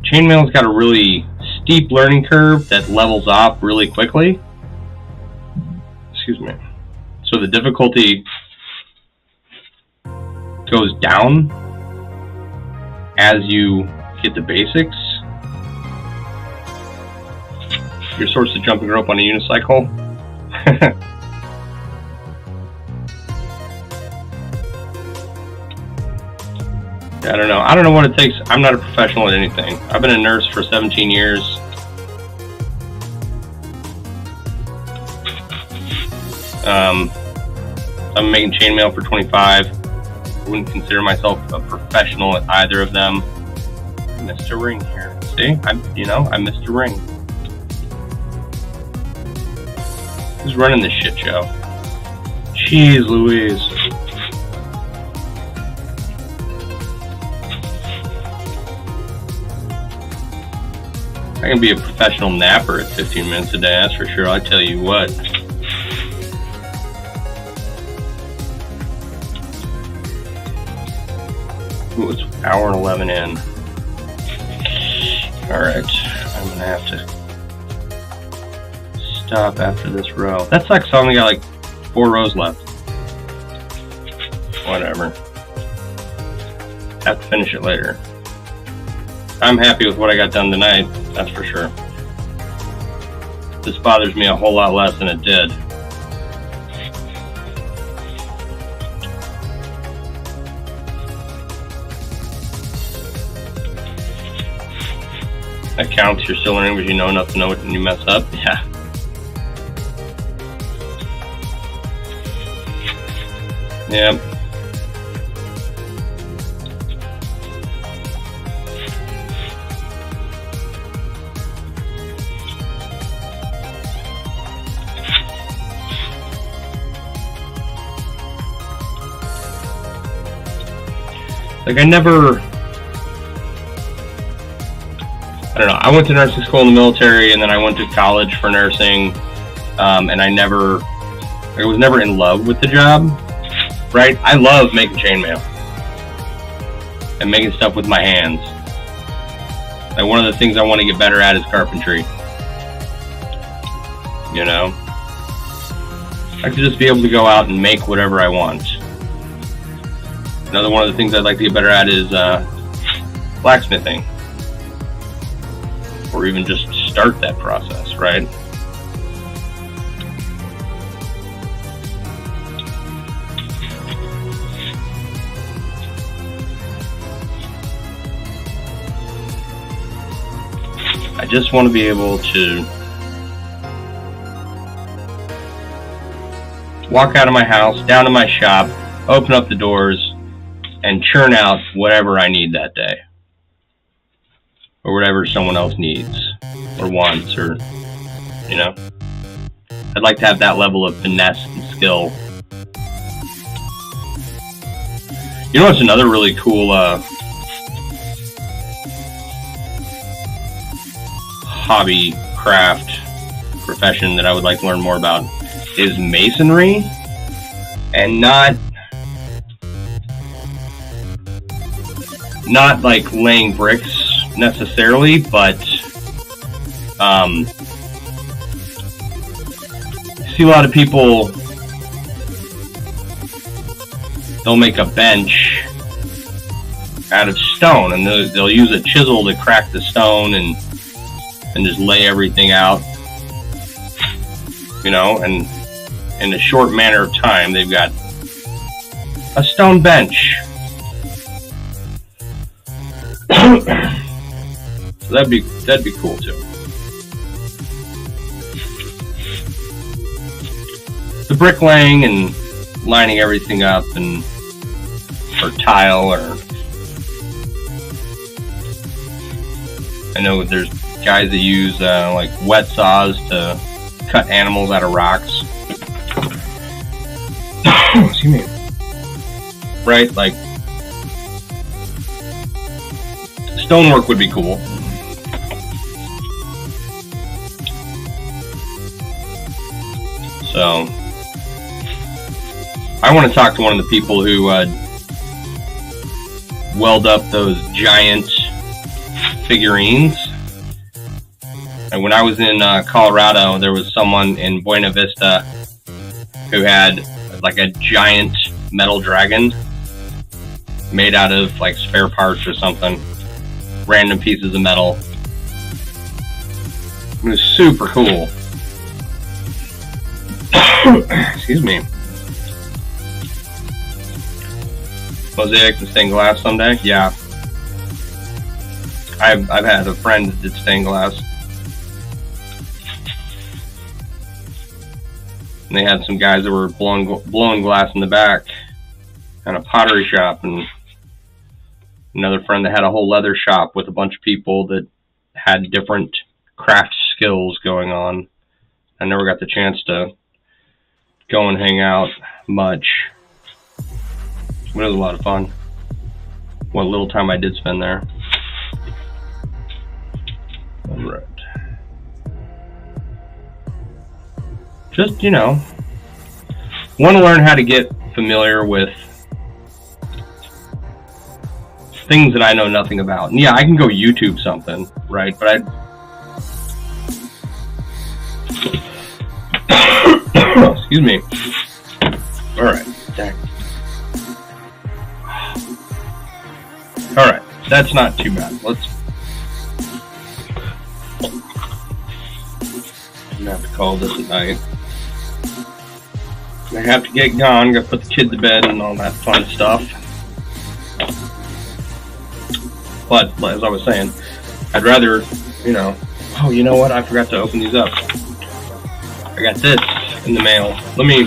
chainmail's got a really steep learning curve that levels off really quickly. Excuse me. So the difficulty goes down as you get the basics. Your source of jumping rope on a unicycle. I don't know. I don't know what it takes. I'm not a professional at anything. I've been a nurse for 17 years. I'm making chainmail for 25. I wouldn't consider myself a professional at either of them. I missed a ring here. See? I missed a ring. Who's running this shit show? Jeez Louise. I can be a professional napper at 15 minutes a day, that's for sure. I tell you what. Ooh, it's an hour and 11 in. Alright, I'm gonna have to stop after this row. That sucks, I only got like 4 rows left. Whatever. have to finish it later. I'm happy with what I got done tonight, that's for sure. This bothers me a whole lot less than it did. That counts, you're still learning, but you know enough to know when you mess up. Yeah. Yep. Like I don't know, I went to nursing school in the military and then I went to college for nursing, and I was never in love with the job, right? I love making chainmail and making stuff with my hands. Like one of the things I want to get better at is carpentry. You know? I like to just be able to go out and make whatever I want. Another one of the things I'd like to get better at is blacksmithing. Or even just start that process, right? I just want to be able to walk out of my house, down to my shop, open up the doors, and churn out whatever I need that day. Or whatever someone else needs or wants, or, you know. I'd like to have that level of finesse and skill. You know what's another really cool hobby, craft, profession that I would like to learn more about is masonry, and not like laying bricks necessarily, but see a lot of people, they'll make a bench out of stone, and they'll use a chisel to crack the stone and just lay everything out, you know, and in a short manner of time they've got a stone bench. So that'd be cool too. The bricklaying and lining everything up, and or tile, or I know there's guys that use like wet saws to cut animals out of rocks. Excuse me. Right, like stonework would be cool. So I want to talk to one of the people who weld up those giant figurines. And when I was in Colorado, there was someone in Buena Vista who had like a giant metal dragon made out of like spare parts or something, random pieces of metal. It was super cool. Excuse me. Mosaic and stained glass someday? Yeah. I've had a friend that did stained glass. And they had some guys that were blowing glass in the back at a pottery shop, and another friend that had a whole leather shop with a bunch of people that had different craft skills going on. I never got the chance to go and hang out much. But it was a lot of fun. What little time I did spend there. Alright. Just, you know, want to learn how to get familiar with things that I know nothing about. And yeah, I can go YouTube something, right? But excuse me. Alright. that's not too bad. I'm gonna have to call this at night. I have to get gone, gotta put the kid to bed and all that fun stuff. But, as I was saying, I'd rather, you know, oh, you know what? I forgot to open these up. I got this in the mail. Let me...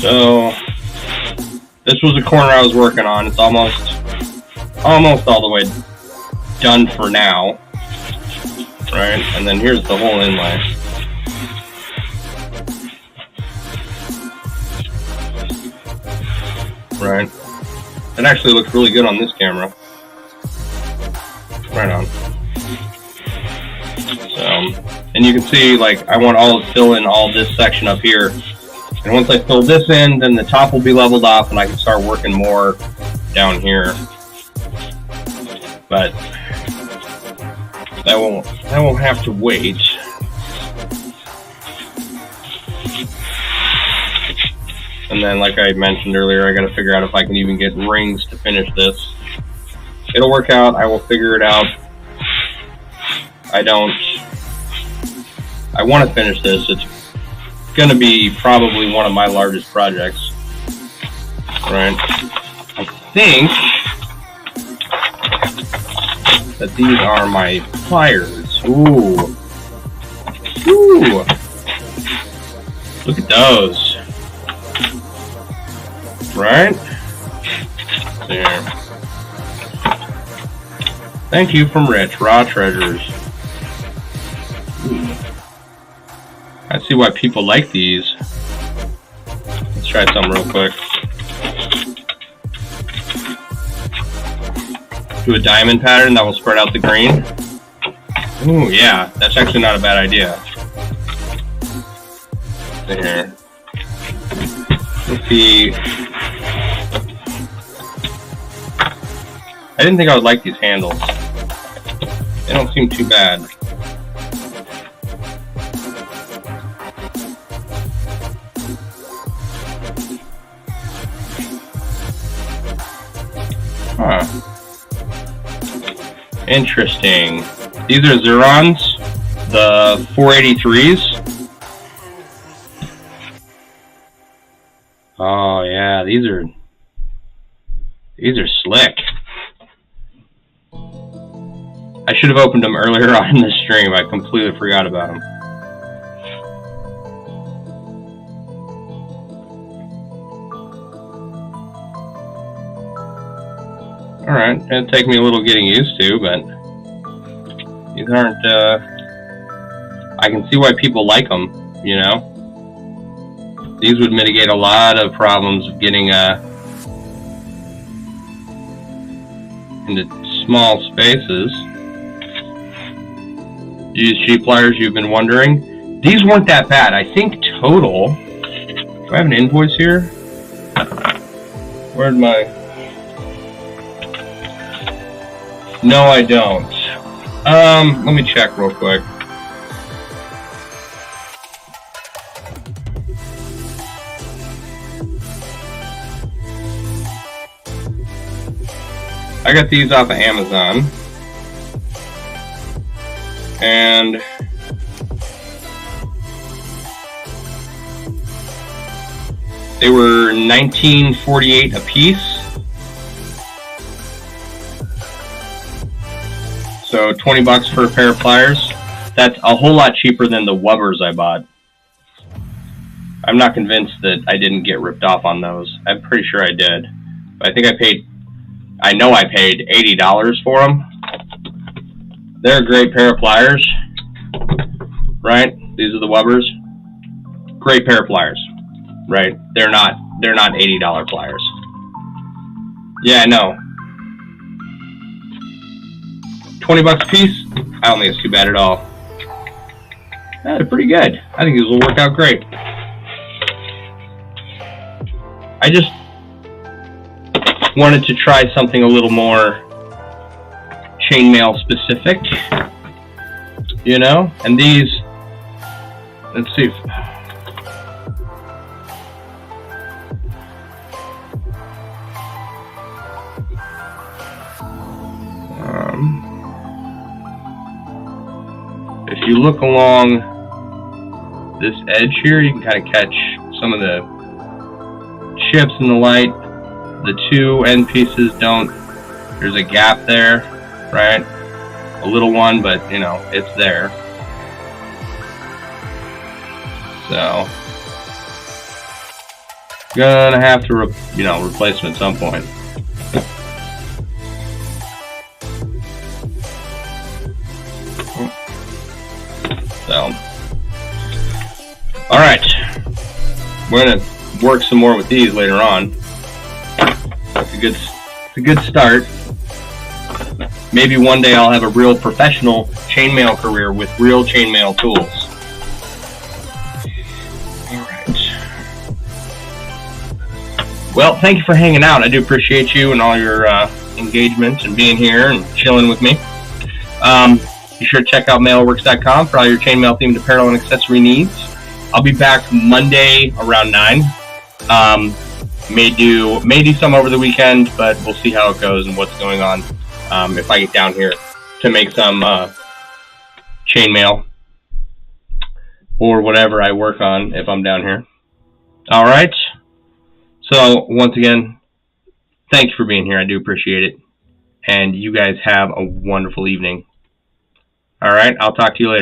So, this was a corner I was working on. It's almost all the way done for now. Right? And then here's the whole inlay. Right? It actually looks really good on this camera. Right on. So, and you can see, like, I want to fill in all this section up here. And once I fill this in, then the top will be leveled off and I can start working more down here. But that won't have to wait. And then, like I mentioned earlier, I gotta figure out if I can even get rings to finish this. It'll work out, I will figure it out. I want to finish this. It's gonna be probably one of my largest projects. Right? I think that these are my pliers. Ooh. Ooh. Look at those. Right? There. Thank you from Rich. Raw treasures. Ooh. I see why people like these. Let's try some real quick. Do a diamond pattern that will spread out the green. Ooh, yeah, that's actually not a bad idea. There. Let's see. I didn't think I would like these handles. They don't seem too bad. Huh. Interesting. These are Zerons, the 483s. Oh yeah, these are slick. I should have opened them earlier on in the stream. I completely forgot about them. Alright, it'll take me a little getting used to, but these aren't, I can see why people like them, you know? These would mitigate a lot of problems of getting, into small spaces. Use sheet pliers, you've been wondering. These weren't that bad. I think total, do I have an invoice here? Where'd my... No, I don't. Let me check real quick. I got these off of Amazon. And they were $19.48 a piece. So 20 bucks for a pair of pliers. That's a whole lot cheaper than the Wubbers I bought. I'm not convinced that I didn't get ripped off on those. I'm pretty sure I did. But I know I paid $80 for them. They're a great pair of pliers. Right? These are the Wubbers. Great pair of pliers. Right? They're not $80 pliers. Yeah, I know. 20 bucks a piece? I don't think it's too bad at all. They're pretty good. I think these will work out great. I just wanted to try something a little more chainmail specific. you know. And these, let's see. If you look along this edge here, you can kind of catch some of the chips in the light. The two end pieces don't. There's a gap there, right? A little one, but you know, it's there. So gonna have to replace them at some point. So, all right, we're gonna work some more with these later on. It's a good start. Maybe one day I'll have a real professional chainmail career with real chainmail tools. All right. Well, thank you for hanging out. I do appreciate you and all your engagement and being here and chilling with me. Be sure to check out MailleWerX.com for all your chainmail themed apparel and accessory needs. I'll be back Monday around 9. May do some over the weekend, but we'll see how it goes and what's going on. If I get down here to make some chainmail or whatever I work on if I'm down here. All right. So once again, thanks for being here. I do appreciate it. And you guys have a wonderful evening. All right. I'll talk to you later.